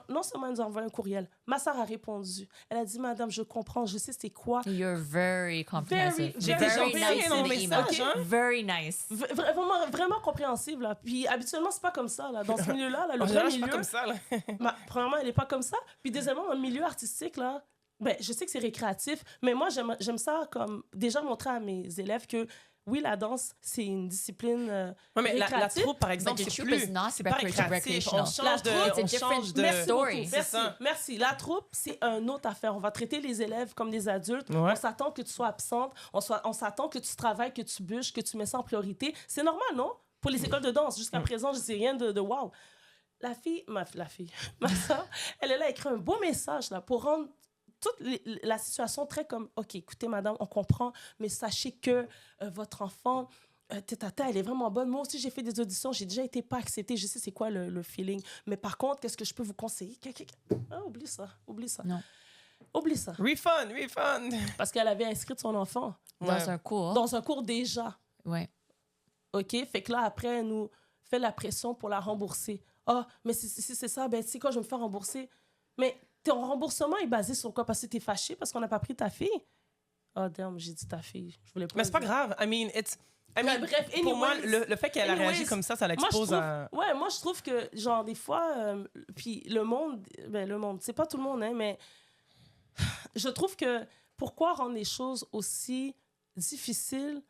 Non seulement elle nous a envoyé un courriel, ma sœur a répondu. Elle a dit, madame, je comprends, je sais c'est quoi. You're very comprehensive. J'ai déjà very envoyé nice mon in the message, email. hein? Very nice. Vraiment compréhensive, là. Puis habituellement, c'est pas comme ça, là. Dans ce milieu-là, là, le En vrai général, je suis milieu... pas comme ça, là. Premièrement, elle est pas comme ça. Puis deuxièmement, dans le milieu artistique, là, Ben, je sais que c'est récréatif, mais moi, j'aime ça comme déjà montrer à mes élèves que oui, la danse, c'est une discipline Ouais, mais la récréative. troupe, par exemple, the c'est troupe plus... is not C'est pas récréatif. recreational. On change de... La troupe, on it's a change de... Merci story. beaucoup. C'est Merci, ça. merci. La troupe, c'est une autre affaire. On va traiter les élèves comme des adultes. Ouais. On s'attend que tu sois absente. On s'attend que tu travailles, que tu bûches, que tu mets ça en priorité. C'est normal, non? Pour les écoles de danse. Jusqu'à présent, je dis rien de wow. La fille, ma soeur, elle est là, elle écrit un beau message là, pour rendre la situation très comme, OK, écoutez, madame, on comprend, mais sachez que votre enfant... tata, elle est vraiment bonne. Moi aussi, j'ai fait des auditions. J'ai déjà été pas acceptée. Je sais c'est quoi le feeling. Mais par contre, qu'est-ce que je peux vous conseiller? Ah, oublie ça. Non. Oublie ça. Refund. Parce qu'elle avait inscrit son enfant Dans un cours. dans un cours déjà. Ouais. OK? Fait que là, après, elle nous fait la pression pour la rembourser. Ah, mais si c'est ça, ben, c'est quoi, je vais me faire rembourser? Mais ton remboursement est basé sur quoi? Parce que t'es fâché parce qu'on n'a pas pris ta fille? Oh, damn, j'ai dit ta fille. Je voulais pas. Mais c'est pas dire. grave. I mean, Bref, pour moi, anyways. le fait qu'elle a réagi comme ça l'expose à... Ouais, moi, je trouve que, genre, des fois, puis le monde, c'est pas tout le monde, hein, mais je trouve que pourquoi rendre les choses aussi difficiles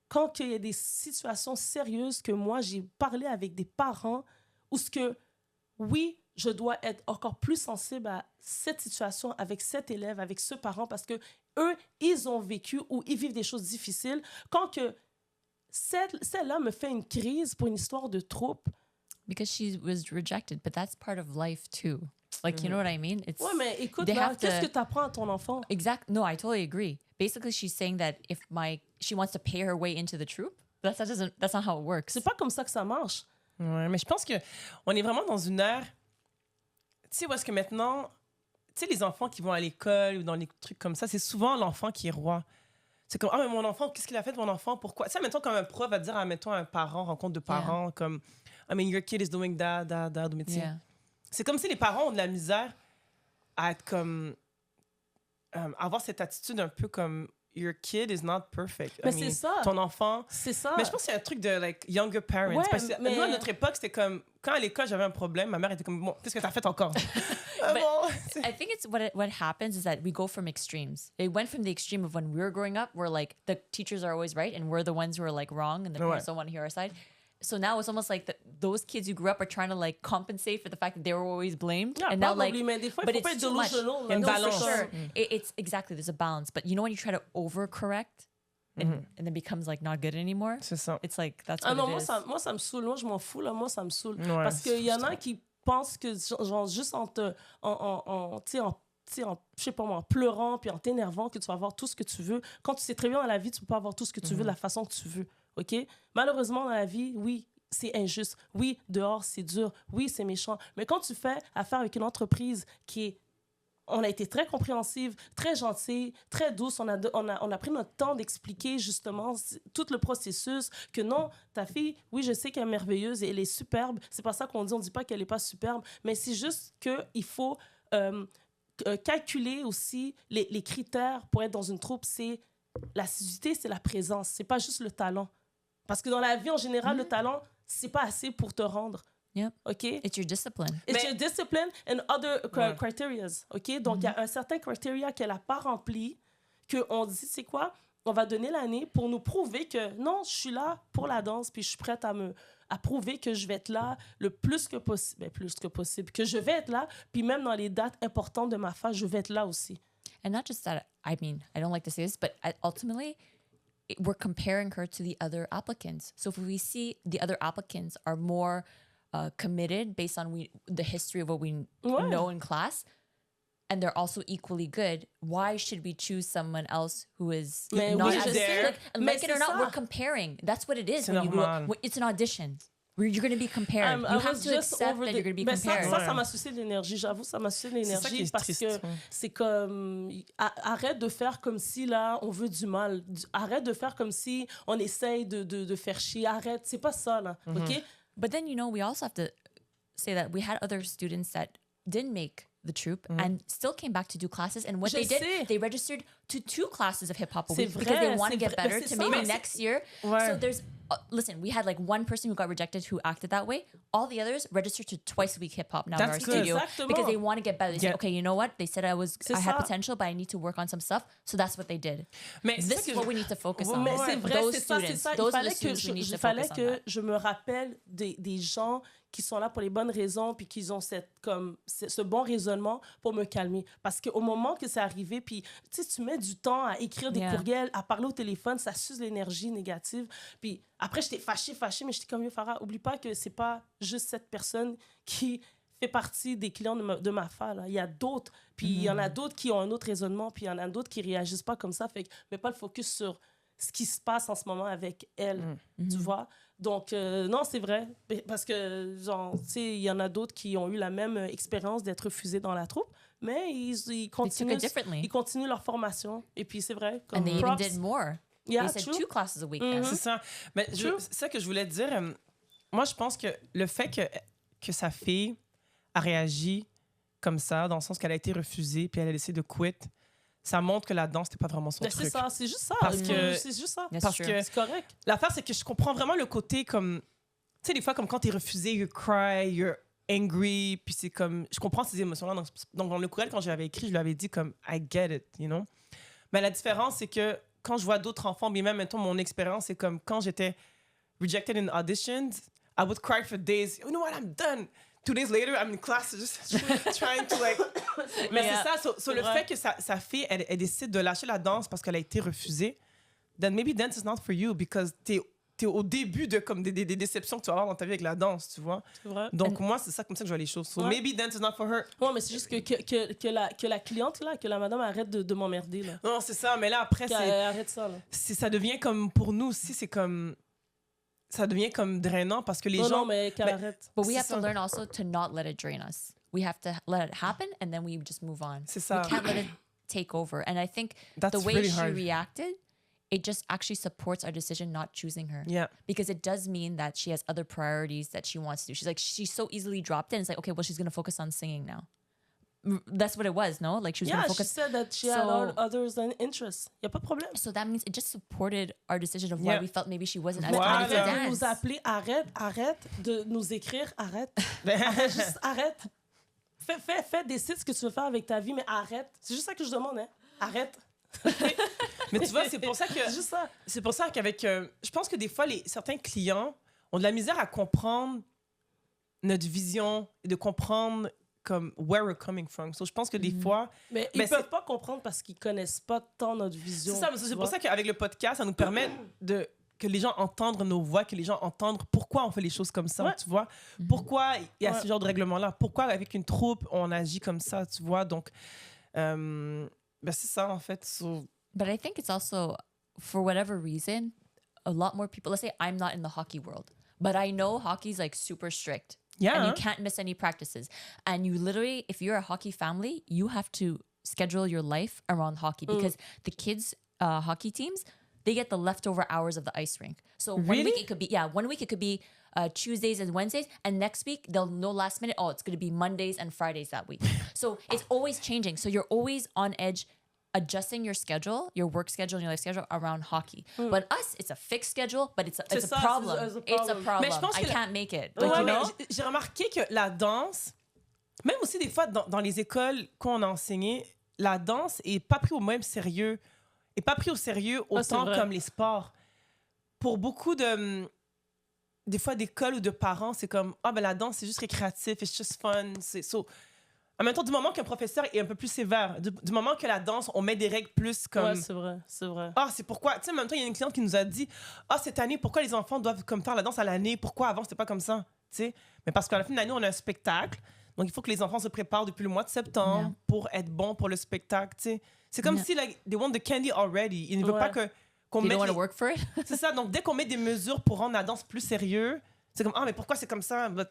quand il y a des situations sérieuses que moi, j'ai parlé avec des parents où ce que, oui, je dois être encore plus sensible à cette situation avec cet élève, avec ce parent, parce que eux, ils ont vécu ou ils vivent des choses difficiles. Quand que celle-là me fait une crise pour une histoire de troupe. Because she was rejected, but that's part of life too. Like, you know what I mean? It's Ouais, mais écoute, they là, have qu'est-ce to- que tu apprends à ton enfant? exact. No, I totally agree. Basically, she's saying that if she wants to pay her way into the troupe, that's not how it works. C'est pas comme ça que ça marche. Ouais, mais je pense que on est vraiment dans une ère... Tu sais, où est-ce que maintenant... Tu sais, les enfants qui vont à l'école ou dans les trucs comme ça, c'est souvent l'enfant qui est roi. C'est comme, ah, mais mon enfant, qu'est-ce qu'il a fait de mon enfant? Pourquoi? Tu sais, mettons, comme un prof va dire à, mettons, un parent, rencontre de parents, comme, I mean, your kid is doing that. Mais tu sais, Yeah. c'est comme si les parents ont de la misère à être comme... avoir cette attitude un peu comme, your kid is not perfect. Mais I mean, c'est ça. Ton enfant... C'est ça. Mais je pense que c'est un truc de, like, younger parents. Ouais, parce que mais- nous, à notre époque, c'était comme... Quand à l'école, j'avais un problème, ma mère était comme, bon, qu'est-ce que t'as fait encore? Ah, bon. I think it's what happens is that we go from extremes. It went from the extreme of when we were growing up, where like the teachers are always right and we're the ones who are like wrong, and the parents don't want to hear our side. So now it's almost like those kids who grew up are trying to like compensate for the fact that they were always blamed, Yeah, and now like, probably, mais des fois, il but faut pas it's être too much. delusional, là. Une Non, for balance. sure. Sure, it's exactly there's a balance. But you know when you try to overcorrect, and then becomes like not good anymore. C'est ça. It's like that's Ah what non, it moi, is. ça me saoule. Moi, je m'en fous, là. Moi, ça me saoule. Ouais, Parce c'est qu'il y en a frustrant. qui pensent que, genre, juste je sais pas moi, en pleurant puis en t'énervant, que tu vas avoir tout ce que tu veux. Quand tu sais très bien dans la vie, tu peux pas avoir tout ce que tu veux de la façon que tu veux. OK? Malheureusement, dans la vie, oui, c'est injuste. Oui, dehors, c'est dur. Oui, c'est méchant. Mais quand tu fais affaire avec une entreprise on a été très compréhensive, très gentille, très douce. On a pris notre temps d'expliquer justement tout le processus, que non, ta fille, oui, je sais qu'elle est merveilleuse et elle est superbe. C'est pas ça qu'on dit, on dit pas qu'elle est pas superbe, mais c'est juste qu'il faut calculer aussi les critères pour être dans une troupe. C'est l'assiduité, c'est la présence, c'est pas juste le talent. Parce que dans la vie, en général, le talent, c'est pas assez pour te rendre. Yep. OK? It's your discipline. It's your discipline and other Ouais. criteria. OK? Donc, il y a un certain criteria qu'elle n'a pas rempli, qu'on dit, c'est quoi? On va donner l'année pour nous prouver que non, je suis là pour la danse, puis je suis prête à prouver que je vais être là le plus que possible. Que je vais être là, puis même dans les dates importantes de ma phase, je vais être là aussi. And not just that, I mean, I don't like to say this, but ultimately, we're comparing her to the other applicants. So if we see the other applicants are more committed based on the history of what we Ouais. know in class, and they're also equally good, why should we choose someone else who is Mais not oui, as je sais. like, Mais like it or c'est not, ça. we're comparing. That's what it is C'est when you grow normal. up. It's an audition. You're going to be compared. I You have was to just accept over that the- you're going to be Ben, compared. ça m'a suscité de l'énergie. J'avoue, ça m'a suscité de C'est ça qui l'énergie est parce triste, que ouais. c'est comme... Arrête de faire comme si, là, on veut du mal. Arrête de faire comme si on essaye de faire chier. Arrête. C'est pas ça, là. OK? But then, you know, we also have to say that we had other students that didn't make the troupe and still came back to do classes. And what Je they did, sais. they registered to 2 classes of hip hop a C'est week because they vrai, want to c'est get vrai. better Mais to c'est maybe ça. next year. Ouais. So there's listen, we had like one person who got rejected who acted that way. All the others registered to twice a week hip hop now in our That's good. studio Exactement. because they want to get better. They said, Yeah. okay, you know what? They said I had ça. potential, but I need to work on some stuff. So that's what they did. Mais c'est ça This que is what je- we need to focus Ouais, on. Mais c'est vrai, Those c'est ça, c'est students, ça. Il those are fallait the que, students we need to fallait focus on que that. je me rappelle des gens qui sont là pour les bonnes raisons puis qui ont ce bon raisonnement pour me calmer. Parce qu'au moment que c'est arrivé, puis tu mets du temps à écrire des Yeah. courriels, à parler au téléphone, ça suce l'énergie négative. Puis après, j'étais fâchée, mais j'étais comme, Farah, oublie pas que c'est pas juste cette personne qui fait partie des clients de ma femme. Il y a d'autres, puis il y en a d'autres qui ont un autre raisonnement, puis il y en a d'autres qui réagissent pas comme ça. Fait que mets pas le focus sur ce qui se passe en ce moment avec elle, tu vois. Donc, non, c'est vrai. Parce que, genre, tu sais, il y en a d'autres qui ont eu la même expérience d'être refusés dans la troupe, mais ils continuent, differently. ils continuent leur formation. Et puis, c'est vrai. Comme And they even props. did more. Yeah, They said true. 2 classes a week then. C'est ça. Mais c'est ça que je voulais te dire. Moi, je pense que le fait que sa fille a réagi comme ça, dans le sens qu'elle a été refusée, puis elle a décidé de quitter, ça montre que la danse, c'était pas vraiment son Ben, truc. c'est ça, c'est juste ça. Parce que- C'est juste ça. That's Parce true. que C'est correct. l'affaire, c'est que je comprends vraiment le côté comme... Tu sais, des fois, comme quand t'es refusé, you cry, you're angry, puis c'est comme... Je comprends ces émotions-là. Donc, dans le courriel, quand je l'avais écrit, je lui avais dit comme, I get it, you know? Mais la différence, c'est que quand je vois d'autres enfants, mais même, mettons, mon expérience, c'est comme quand j'étais rejected in auditions, I would cry for days. You know what? I'm done. 2 days later, I'm in class just trying to like... Mais Yeah. c'est ça. So le vrai. fait que sa fille, elle décide de lâcher la danse parce qu'elle a été refusée, then maybe dance is not for you because t'es au début de comme des déceptions que tu vas avoir dans ta vie avec la danse, tu vois. C'est vrai. Donc moi, c'est ça comme ça que je vois les choses. So Ouais. maybe dance is not for her. Ouais, mais c'est juste que la cliente, là, que la madame arrête de m'emmerder, là. Non, c'est ça. Mais là, après, Qu'elle arrête ça, là. ça devient comme, pour nous aussi, c'est comme... Ça devient comme drainant parce que les gens... Non, mais qu'elle mais- arrête. But we C'est have to ça. learn also to not let it drain us. We have to let it happen and then we just move on. C'est ça. We can't let it take over. And I think That's the way really she hard. reacted, it just actually supports our decision not choosing her. Yeah. Because it does mean that she has other priorities that she wants to do. She's so easily dropped in. It's like, okay, well, she's going to focus on singing now. That's what it was, no? Like she was going Yeah, to she focus. said that she had So- others and interests. Y a pas de problème. So that means it just supported our decision of why Yeah. we felt maybe she wasn't as Voilà. ready to Arrête de dance. nous appeler, arrête de nous écrire, arrête. Ben, Juste arrête. Décide ce que tu veux faire avec ta vie, mais arrête. C'est juste ça que je demande, hein. Arrête. Mais tu vois, c'est pour ça que... C'est juste ça. C'est pour ça qu'avec... je pense que des fois, certains clients ont de la misère à comprendre notre vision et de comprendre comme where we're coming from. So, je pense que des fois... Mais ils Mais peuvent pas comprendre parce qu'ils connaissent pas tant notre vision. C'est ça, mais tu c'est vois. pour ça qu'avec le podcast, ça nous permet que les gens entendent nos voix, que les gens entendent pourquoi on fait les choses comme ça, Ouais. tu vois. Pourquoi il y a Ouais. ce genre de règlement-là. Pourquoi avec une troupe, on agit comme ça, tu vois. Donc, ben c'est ça, en fait. So, But I think it's also, for whatever reason, a lot more people, let's say I'm not in the hockey world, but I know hockey's like super strict. yeah. And you can't miss any practices. And you literally, if you're a hockey family, you have to schedule your life around hockey because the kids' hockey teams, they get the leftover hours of the ice rink. So one Really? week it could be Tuesdays and Wednesdays, and next week they'll know last minute, oh, it's going to be Mondays and Fridays that week. So it's always changing. So you're always on edge adjusting your schedule, your work schedule and your life schedule around hockey. But us, it's a fixed schedule, but it's a C'est ça, problem. c'est a It's a problem. problem. Mais je pense I que can't make it. Ouais, Like, you mais know? j'ai remarqué que la danse, même aussi des fois dans les écoles qu'on a enseignées, la danse est pas pris au même sérieux, est pas pris au sérieux c'est autant vrai. comme les sports. Pour beaucoup de des fois d'écoles ou de parents, c'est comme ben la danse c'est juste récréatif, it's just fun, c'est so. En même temps, du moment qu'un professeur est un peu plus sévère, du moment que la danse, on met des règles plus comme Ouais, c'est vrai, c'est vrai. c'est pourquoi. Tu sais, en même temps, il y a une cliente qui nous a dit cette année, pourquoi les enfants doivent comme faire la danse à l'année? Pourquoi avant, c'était pas comme ça? Tu sais? Mais parce qu'à la fin de l'année, on a un spectacle. Donc, il faut que les enfants se préparent depuis le mois de septembre Yeah. pour être bons pour le spectacle. Tu sais? C'est comme Yeah. si, like, they want the candy already. Ils ne veulent Ouais. pas qu'on You mette. don't want to les- work for it? C'est ça. Donc, dès qu'on met des mesures pour rendre la danse plus sérieux, c'est comme mais pourquoi c'est comme ça? But,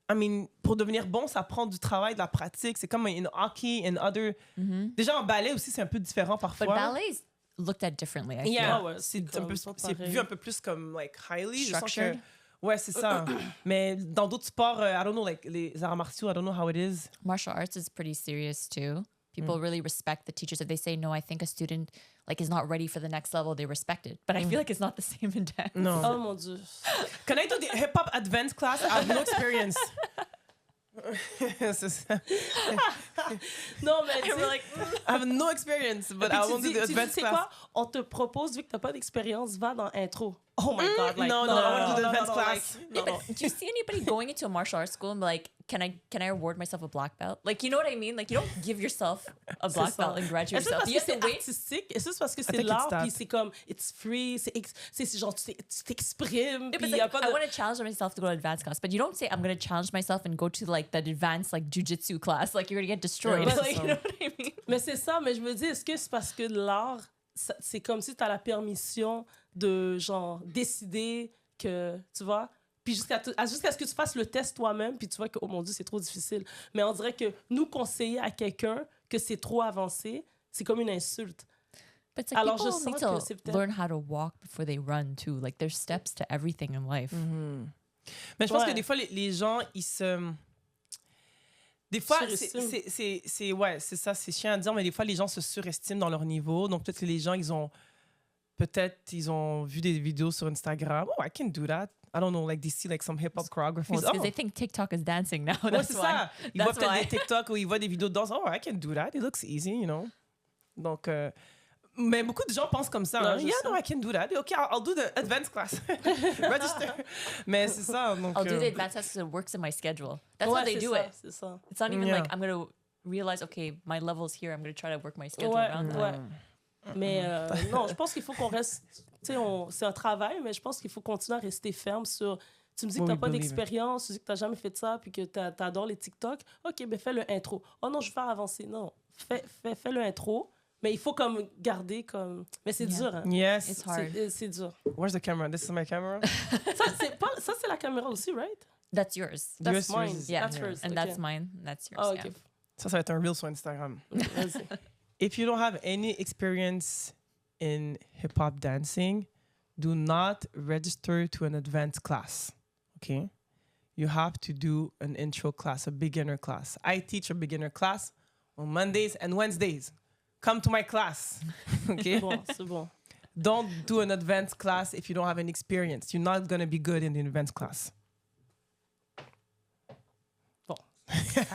I mean, pour devenir bon, ça prend du travail, de la pratique. C'est comme in hockey and other. Déjà, en ballet aussi, c'est un peu différent parfois. But ballet is looked at differently, I feel. Yeah, Ah ouais, c'est c'est un peu, comme pas c'est pareil. vu un peu plus comme like highly. Je sens que, Structured. ouais, c'est ça. Mais dans d'autres sports, I don't know, like les arts martiaux, I don't know how it is. Martial arts is pretty serious too. People really respect the teachers. If they say, no, I think a student like is not ready for the next level, they respect it. But I feel like it's not the same in dance. No. Oh mon Dieu. Can I do the hip-hop advanced class? I have no experience. C'est ça. Non, mais tu And we're sais, like, I have no experience, but I won't do the tu dis, advanced c'est class. quoi? On te propose, vu que t'as pas d'expérience, va dans intro. Oh my God. Like, no, no, I wanna do the advanced class. No, no. do you see anybody going into a martial arts school and be like, can I award myself a black belt? Like, you know what I mean? Like, you don't give yourself a black C'est ça. belt and graduate Est-ce que yourself. parce You que have c'est to wait. artistique? Est-ce que c'est parce que c'est think it's l'art, that. puis c'est comme, it's free, c'est genre, tu t'exprimes, Yeah, puis but y a like, pas I de... want to challenge myself to go to advanced class, but you don't say I'm going to challenge myself and go to like the advanced like jujitsu class. Like you're going to get destroyed. Yeah, Like, that's you know what I mean? Mais c'est ça, mais je me dis, est-ce que c'est parce que l'art, c'est comme si t'as la permission de, genre, décider que, tu vois, puis jusqu'à ce que tu fasses le test toi-même, puis tu vois que, oh mon Dieu, c'est trop difficile. Mais on dirait que nous conseiller à quelqu'un que c'est trop avancé, c'est comme une insulte. But it's like Alors, je people sens need que c'est to peut-être- learn how to walk before they run too. Like there's steps to everything in life. Mais je pense Ouais. que des fois, les gens, ils se... Des fois, Surestiment. c'est ça, c'est chiant à dire, mais des fois, les gens se surestiment dans leur niveau. Donc, peut-être que les gens, ils ont vu des vidéos sur Instagram. Oh, I can do that. I don't know, like they see like some hip-hop choreographies. Well, it's because Oh, they think TikTok is dancing now. ouais, That's c'est why. ça. Ils voient That's peut-être why. des TikTok où ils voient des vidéos de danse. Oh, I can do that. It looks easy, you know. Donc, mais beaucoup de gens pensent comme ça. Non, Hein? je Yeah, sais. no, I can do that. OK, I'll do the advanced class. Register. Mais c'est ça. Donc, I'll do the advanced class because it works in my schedule. That's Ouais, how they c'est do ça, it. c'est ça. It's not even Yeah. like I'm going to realize, okay, my level's here. I'm going to try to work my schedule Ouais, around that. ouais. Mais non, je pense qu'il faut qu'on reste... Tu sais, c'est un travail, mais je pense qu'il faut continuer à rester ferme sur... Tu me dis que Oui, tu n'as oui, pas believe it. d'expérience, tu dis que tu n'as jamais fait ça, puis que tu adores les TikTok. OK, ben fais le intro. Oh non, je vais faire avancer. Non, fais le intro, mais il faut comme garder comme... Mais c'est Yeah. dur, hein? yes. It's hard. C'est dur. Where's the camera? This is my camera. Ça, c'est la caméra aussi, right? That's yours. That's Yours mine. is- Yeah. That's hers. And OK. that's mine. That's yours. Ah, yeah. OK. Ça va être un reel sur Instagram. Vas-y. If you don't have any experience in hip-hop dancing, do not register to an advanced class, okay? You have to do an intro class, a beginner class. I teach a beginner class on Mondays and Wednesdays. Come to my class, okay? Bon, c'est bon. Don't do an advanced class if you don't have any experience. You're not going to be good in the advanced class.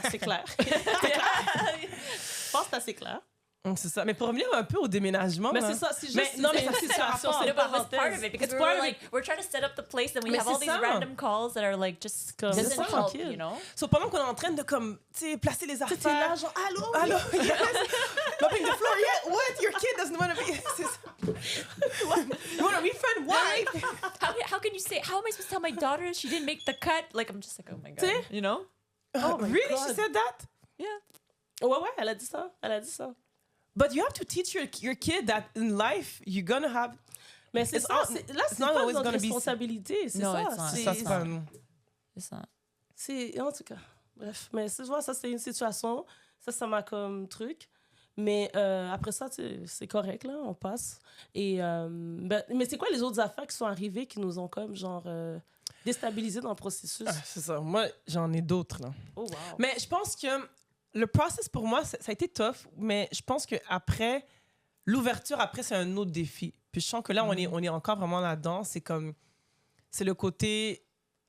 Assez clair. Je pense que c'est assez clair. C'est ça. Mais pour revenir un peu au déménagement, Mais là, c'est ça, c'est juste... Mais non, mais c'est ça, une c'est situation, rapport. c'est No, but it was part of parenthèse. it because It's we part were of like, we're trying to set up the place and we Mais have all c'est these ça. random calls that are like just Comme- doesn't C'est ça, help, tranquille. you know? So, pendant qu'on est en train de comme, tu sais, placer les affaires. T'es là, genre, allô? Allô, yes. Mopping the floor yet? What? Your kid doesn't want to be. You want a refund? Why? How can you say, how am I supposed to tell my daughter she didn't make the cut? Like, I'm just like, oh my God. See? You know? Oh my Really? God. She said that? Yeah. Ouais, elle a dit ça. Elle a dit ça. But you have to teach your kid that in life you're gonna have. Mais c'est It's ça. not- Là, it's c'est not pas always notre gonna be- responsabilité. C'est No, ça. it's not. C'est- Ça, c'est pas un- It's not. C'est... En tout cas, bref. Mais tu vois, ça, c'est une situation. Ça m'a comme truc. Mais après ça, tu sais, c'est correct, là. On passe. Et, mais c'est quoi les autres affaires qui sont arrivées qui nous ont comme, genre, déstabilisés dans le processus? Ah, c'est ça. Moi, j'en ai d'autres, là. Oh, wow. Mais je pense que le process pour moi, ça a été tough, mais je pense que après l'ouverture, après, c'est un autre défi. Puis je sens que là, on est encore vraiment là-dedans. C'est comme. C'est le côté.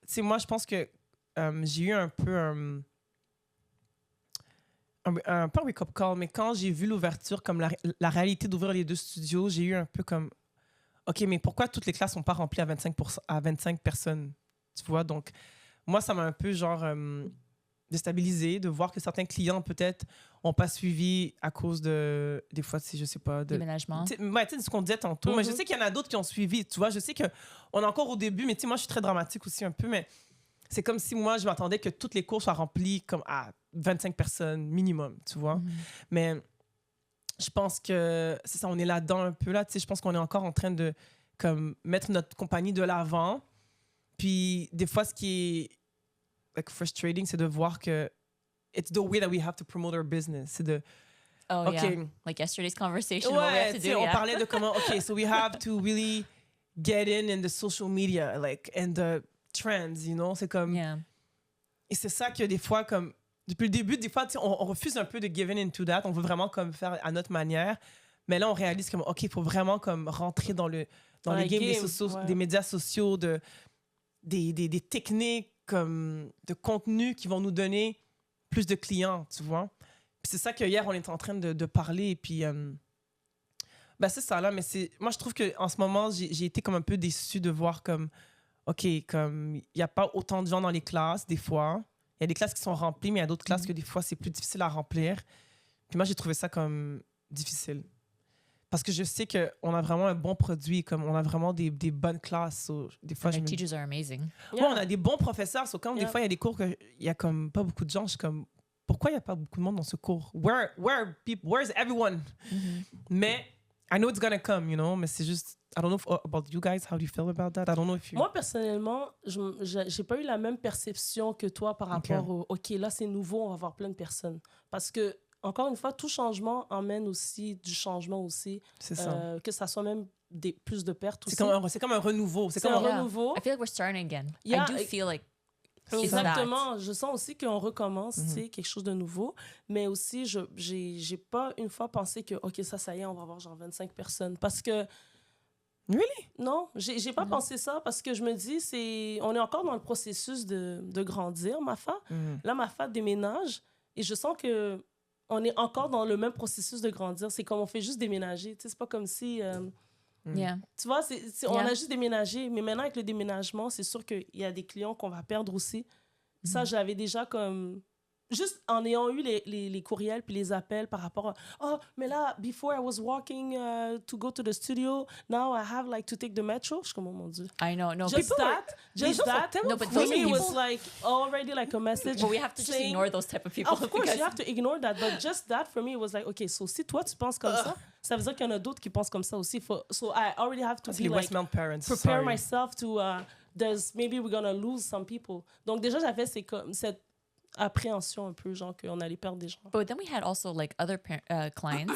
Tu sais, moi, je pense que j'ai eu un peu pas un wake-up call, mais quand j'ai vu l'ouverture, comme la réalité d'ouvrir les deux studios, j'ai eu un peu comme. OK, mais pourquoi toutes les classes sont pas remplies à 25 personnes? Tu vois, donc, moi, ça m'a un peu, genre, déstabilisé de voir que certains clients, peut-être, n'ont pas suivi à cause de, des fois, je sais pas, de... Déménagement. Tu sais, ce qu'on disait tantôt, mais je sais qu'il y en a d'autres qui ont suivi, tu vois, je sais qu'on est encore au début, mais tu sais, moi, je suis très dramatique aussi un peu, mais c'est comme si moi, je m'attendais que toutes les cours soient remplies comme à 25 personnes minimum, tu vois. Mais je pense que c'est ça, on est là-dedans un peu, là, tu sais, je pense qu'on est encore en train de comme, mettre notre compagnie de l'avant. Puis des fois, ce qui est like, frustrating, c'est de voir que it's the way that we have to promote our business. C'est de, Oh, OK, yeah. Like yesterday's conversation, what we ouais, have to tu sais, do, on yeah. parlait de comment, OK, so we have to really get in the social media, like, and the trends, you know? C'est comme... Yeah. Et c'est ça que des fois, comme, depuis le début, des fois, tu sais, on refuse un peu de give in into that. On veut vraiment comme faire à notre manière. Mais là, on réalise comme, OK, il faut vraiment comme rentrer dans les games des médias sociaux, des techniques comme de contenu qui vont nous donner plus de clients, tu vois. Puis c'est ça que hier, on était en train de parler. Et puis, ben c'est ça, là. Mais moi, je trouve qu'en ce moment, j'ai été comme un peu déçue de voir comme, OK, comme il n'y a pas autant de gens dans les classes, des fois. Il y a des classes qui sont remplies, mais il y a d'autres classes que des fois, c'est plus difficile à remplir. Puis moi, j'ai trouvé ça comme difficile. Parce que je sais qu'on a vraiment un bon produit, comme on a vraiment des bonnes classes. Des fois, Our teachers are amazing. Ouais, on a des bons professeurs. Quand des fois, il y a des cours qu'il y a comme pas beaucoup de gens, je suis comme, pourquoi il n'y a pas beaucoup de monde dans ce cours? Where's everyone? Mais I know it's gonna come, you know, mais c'est juste, I don't know about you guys, how do you feel about that? I don't know if you... Moi, personnellement, j'ai pas eu la même perception que toi par rapport au OK, là, c'est nouveau, on va avoir plein de personnes. Parce que, encore une fois, tout changement emmène aussi du changement aussi. C'est ça. Que ça soit même plus de pertes aussi. C'est comme un renouveau. C'est un renouveau. I feel like we're starting again. Yeah, I do feel like exactement. Je sens aussi qu'on recommence, tu sais, quelque chose de nouveau. Mais aussi, j'ai pas une fois pensé que, OK, ça y est, on va avoir genre 25 personnes. Parce que... Really? Non, j'ai pas pensé ça parce que je me dis, on est encore dans le processus de grandir, Mafa. Là, Mafa déménage et je sens que on est encore dans le même processus de grandir. C'est comme on fait juste déménager. Tu sais, c'est pas comme si... Tu vois, on a juste déménagé. Mais maintenant, avec le déménagement, c'est sûr qu'il y a des clients qu'on va perdre aussi. Ça, je l'avais déjà comme... Juste en ayant eu les courriels puis les appels par rapport à « Oh, mais là, before I was walking to go to the studio, now I have like to take the metro. » Je suis comme « Oh mon Dieu. » I know, no. Just that. No, but For those me, it people... was like already like a message. But we have to just ignore those type of people. Of course, you have to ignore that. But just that, for me, it was like, okay, so si toi, tu penses comme ça, ça veut dire qu'il y en a d'autres qui pensent comme ça aussi. So I already have to be like, prepare myself to, maybe we're gonna lose some people. Donc déjà, j'avais cette appréhension un peu, genre qu'on allait perdre des gens. But then we had also like other clients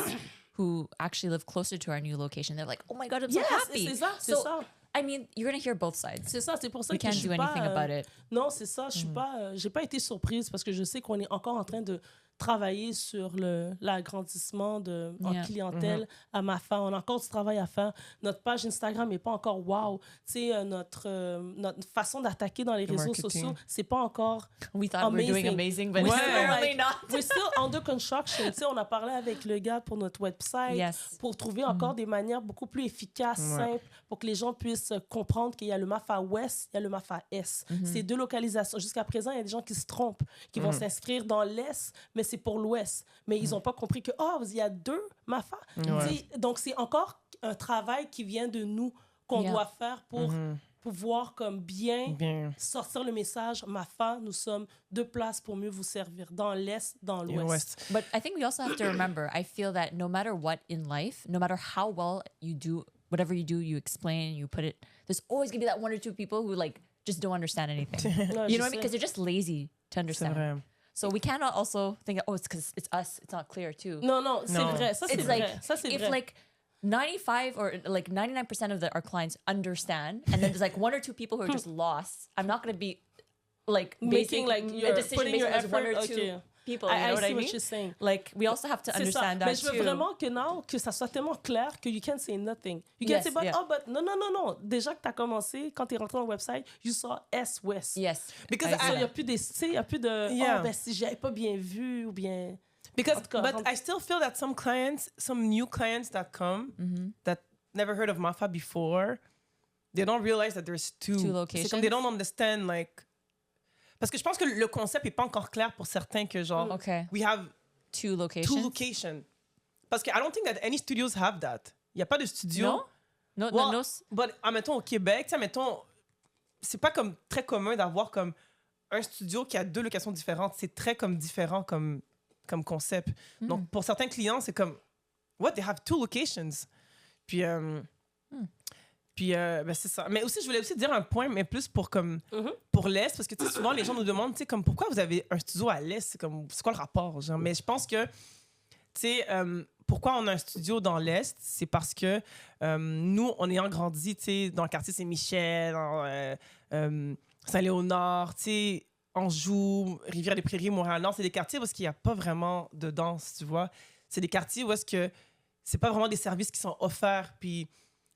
who actually live closer to our new location. They're like, oh my God, I'm so happy. C'est ça. I mean, you're going to hear both sides. C'est ça, c'est pour ça we que can't do anything about it. Non, c'est ça, je suis pas, j'ai pas été surprise parce que je sais qu'on est encore en train de travailler sur l'agrandissement en clientèle à Mafa. On a encore du travail à faire. Notre page Instagram n'est pas encore wow. Tu sais, notre façon d'attaquer dans les réseaux sociaux, c'est pas encore We thought we were doing amazing, but it's really not. We're still under construction. Tu sais, on a parlé avec le gars pour notre website pour trouver encore des manières beaucoup plus efficaces, simples, pour que les gens puissent comprendre qu'il y a le Mafa Ouest, il y a le Mafa Est. C'est deux localisations. Jusqu'à présent, il y a des gens qui se trompent, qui vont s'inscrire dans l'Est, mais c'est pour l'Ouest. Mais ils n'ont pas compris que, il y a deux Mafa. Donc, c'est encore un travail qui vient de nous, qu'on doit faire pour pouvoir comme bien sortir le message. Mafa, nous sommes deux places pour mieux vous servir, dans l'Est, dans l'Ouest. But I think we also have to remember, I feel that no matter what in life, no matter how well you do, whatever you do, you explain, you put it, there's always going to be that one or two people who like just don't understand anything. No, you know what I mean? Because they're just lazy to understand. So we cannot also think, it's because it's us, it's not clear too. Non, c'est vrai. Ça, c'est vrai. Ça, c'est if vrai. Like 95 or like 99% of our clients understand, and then there's like one or two people who are just lost, I'm not going to be like making like a decision putting your effort. One or two people. You know what I mean? What you're saying. Like we also have to understand that. Mais je veux vraiment que ça soit tellement clair que you can't say nothing. You can't say, but non. Déjà que tu as commencé, quand tu es rentré dans le website, you saw S-West. Yes. Because il n'y a plus de, si j'avais pas bien vu ou bien... But I still feel that some new clients that come, that never heard of Mafa before, they don't realize that there's two locations. C'est comme they don't understand, like... Parce que je pense que le concept n'est pas encore clair pour certains que genre, we have two locations. Parce que I don't think that any studios have that. Il n'y a pas de studio. No. But, admettons, au Québec, admettons, c'est pas comme très commun d'avoir comme un studio qui a deux locations différentes. C'est très comme différent comme concept. Donc, pour certains clients, c'est comme, what, they have two locations. Puis, c'est ça. Mais aussi, je voulais aussi dire un point, mais plus pour pour l'Est, parce que souvent, les gens nous demandent, tu sais, comme, pourquoi vous avez un studio à l'Est? C'est quoi le rapport? Genre? Mais je pense que, tu sais, pourquoi on a un studio dans l'Est? C'est parce que nous, on ayant grandi, tu sais, dans le quartier Saint-Michel, Saint-Léonard, tu sais, Anjou, Rivière-des-Prairies, Montréal-Nord, c'est des quartiers où il n'y a pas vraiment de danse, tu vois. C'est des quartiers où est-ce que c'est pas vraiment des services qui sont offerts. Puis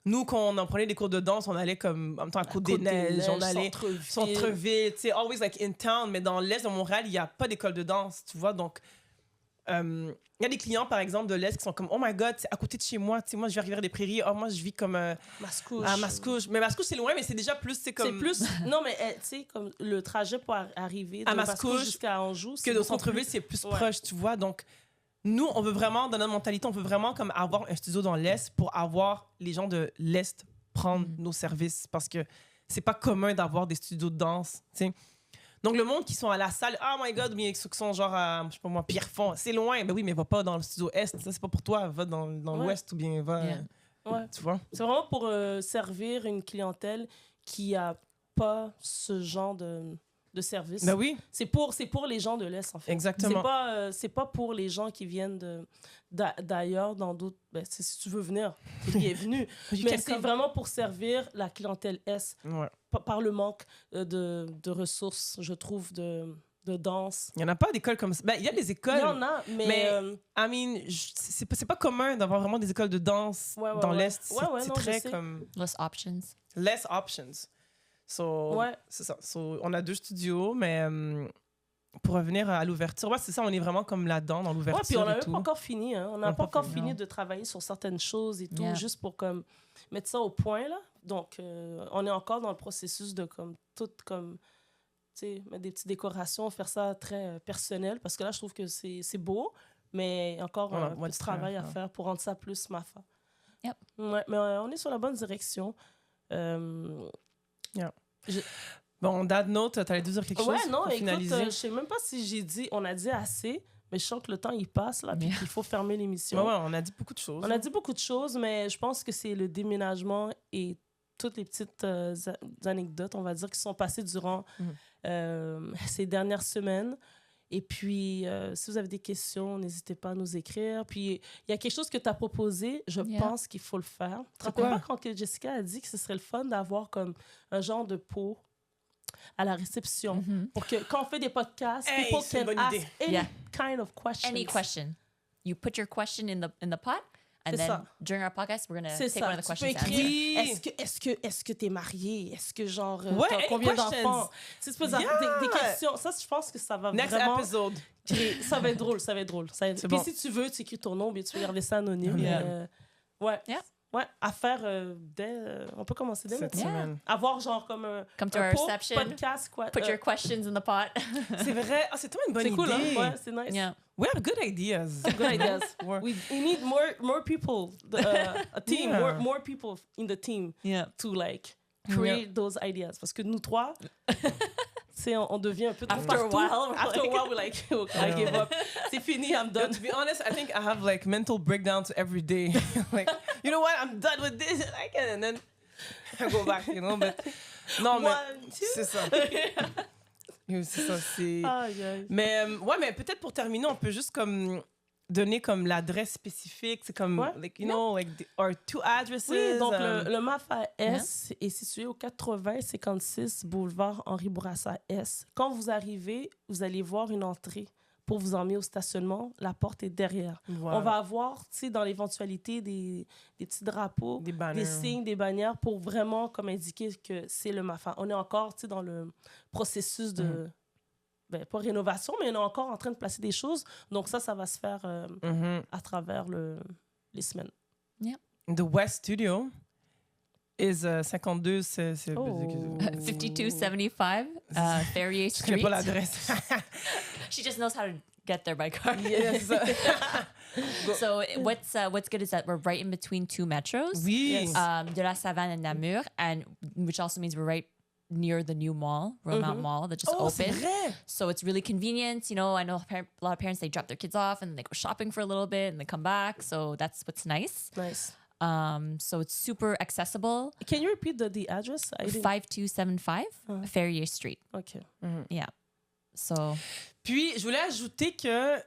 nous, quand on en prenait des cours de danse, on allait comme en même temps à Côte-des-Neiges, on allait centre-ville, tu sais, always like in town. Mais dans l'Est de Montréal, il n'y a pas d'école de danse, tu vois. Donc, il y a des clients, par exemple, de l'Est qui sont comme « Oh my God, c'est à côté de chez moi. Tu sais, moi, je vais à Rivière-des-Prairies. Oh, moi, je vis comme Mascouche. à Mascouche. » Mais Mascouche, c'est loin, mais c'est déjà plus, c'est comme... C'est plus... Non, mais tu sais, comme le trajet pour arriver de À Mascouche Mascouche jusqu'à Anjou, que au centre-ville, c'est plus proche, tu vois. Donc, nous, on veut vraiment, dans notre mentalité, on veut vraiment comme avoir un studio dans l'Est pour avoir les gens de l'Est prendre nos services parce que c'est pas commun d'avoir des studios de danse, tu sais. Donc, le monde qui sont à la salle, oh my God, mais ceux qui sont genre à, je sais pas moi, Pierrefonds, c'est loin. Ben oui, mais va pas dans le studio Est, ça, c'est pas pour toi. Va dans l'Ouest ou bien va. Tu vois? C'est vraiment pour servir une clientèle qui a pas ce genre de service. Ben oui. C'est pour les gens de l'Est, en fait. Exactement. C'est pas pour les gens qui viennent d'ailleurs, dans d'autres... Ben, si tu veux venir, t'es bienvenu. Mais c'est vraiment pour servir la clientèle Est. Ouais. Par le manque de ressources, je trouve, de danse. Il y en a pas d'écoles comme ça. Ben, il y a des écoles. Il y en a, mais I mean, c'est pas commun d'avoir vraiment des écoles de danse dans l'Est. C'est très comme... Less options. Less options. So, c'est ça. So, on a 2 studios, mais pour revenir à l'ouverture, c'est ça, on est vraiment comme là-dedans, dans l'ouverture. Puis on n'a même pas encore fini. Hein. On n'a pas encore fini de travailler sur certaines choses et tout, juste pour comme, mettre ça au point. Là. Donc, on est encore dans le processus de comme, tout comme, tu sais, mettre des petites décorations, faire ça très personnel, parce que là, je trouve que c'est beau, mais encore un petit travail à faire pour rendre ça plus Mafa. Yep. Ouais, mais on est sur la bonne direction. Bon, that note, t'allais dire quelque chose pour finaliser? Je sais même pas si on a dit assez, mais je sens que le temps, il passe, là, puis qu'il faut fermer l'émission. Ouais, on a dit beaucoup de choses. On a dit beaucoup de choses, mais je pense que c'est le déménagement et toutes les petites anecdotes, on va dire, qui sont passées durant ces dernières semaines. Et puis, si vous avez des questions, n'hésitez pas à nous écrire. Puis, il y a quelque chose que tu as proposé, je pense qu'il faut le faire. Tu te rappelles pas quand que Jessica a dit que ce serait le fun d'avoir comme un genre de pot à la réception pour que quand on fait des podcasts, people can ask any kind of questions. Any question. You put your question in the pot. And then during our podcast, we're going to take one of the questions. Est-ce que t'es marié? Est-ce que genre t'as combien d'enfants? Tu peux dire des questions. Ça, je pense que ça va vraiment créer... Ça va être drôle, ça va être drôle. Puis si tu veux, tu écris ton nom, bien tu peux garder ça anonyme. Ouais, à faire on peut commencer dès cette semaine. Avoir genre comme un Come to our reception. Podcast. Put your questions in the pot. C'est vrai. C'est tellement une bonne idée. C'est cool, hein? Ouais, c'est nice. Yeah. We have good ideas. We need more people, a team, more people in the team to like create those ideas. Parce que nous trois, on devient un peu trop partout. After a while, we're like, I give up. C'est fini, I'm done. To be honest, I think I have like mental breakdowns every day. Like, you know what? I'm done with this. And then I go back, you know. But non, mais c'est ça. C'est ça, c'est... Mais, mais peut-être pour terminer, on peut juste comme donner comme l'adresse spécifique. C'est comme, like, you know, like, or 2 addresses. Oui, donc le MAFA S est situé au 8056 boulevard Henri Bourassa S. Quand vous arrivez, vous allez voir une entrée pour vous emmener au stationnement. La porte est derrière. Voilà. On va avoir, tu sais, dans l'éventualité, des petits drapeaux, des signes, des bannières pour vraiment comme indiquer que c'est le MAFA. On est encore, tu sais, dans le processus de... pas rénovation, mais on est encore en train de placer des choses. Donc ça va se faire à travers les semaines. Yeah. The West Studio is 52... 5275 Ferrier Street. Je connais pas l'adresse. She just knows how to get there by car. Yes. So what's good is that we're right in between 2 metros. Oui. De la Savane and Namur, and which also means we're right near the new mall, Royal Mall, that just opened. So it's really convenient. You know, I know a lot of parents, they drop their kids off and they go shopping for a little bit and they come back. So that's what's nice. Nice. So it's super accessible. Can you repeat the address? 5275 Ferrier Street. Okay. Yeah. So. Puis, je voulais ajouter que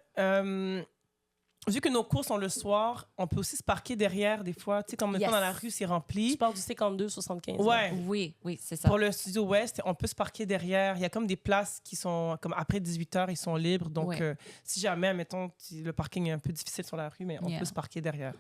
vu que nos cours sont le soir, on peut aussi se parquer derrière des fois. Tu sais, quand on est Yes. dans la rue, c'est rempli. Tu parles du 52-75. Ouais. Oui, c'est ça. Pour le studio Ouest, on peut se parquer derrière. Il y a comme des places qui sont, comme après 18h, ils sont libres. Donc, Ouais. si jamais, mettons, le parking est un peu difficile sur la rue, mais on Yeah. peut se parquer derrière.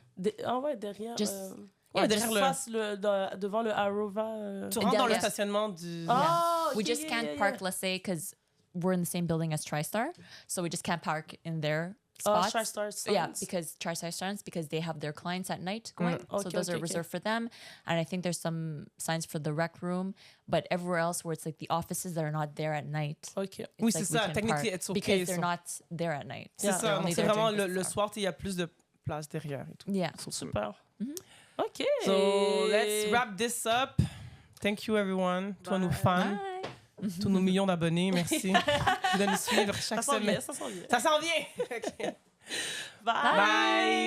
Ah ouais, derrière. Just- Ouais, derrière juste le- face devant le Arova. Tu rentres dans le derrière. stationnement du... Ah, We ok, just yeah, can't yeah, park, yeah. let's say, because we're in the same building as TriStar, so we just can't park in their Ah, spots. TriStar Yeah, Sons. because TriStar stands because they have their clients at night going, so Okay, those are okay. reserved for them. And I think there's some signs for the rec room, but everywhere else where it's like the offices that are not there at night. OK. it's Oui, like c'est we ça. can Technically, park it's okay, because they're so- not there at night. C'est Yeah. ça. They're Donc, only c'est there vraiment during le business soir, il y a plus de place derrière et tout. hours. Yeah. Super. Mhm. OK. So, let's wrap this up. Thank you, everyone. Toi, nos fans. Bye. Tous nos millions d'abonnés, merci de nous suivre Ça chaque sent bien, semaine. ça sent bien. Ça s'en vient. OK. Bye. Bye.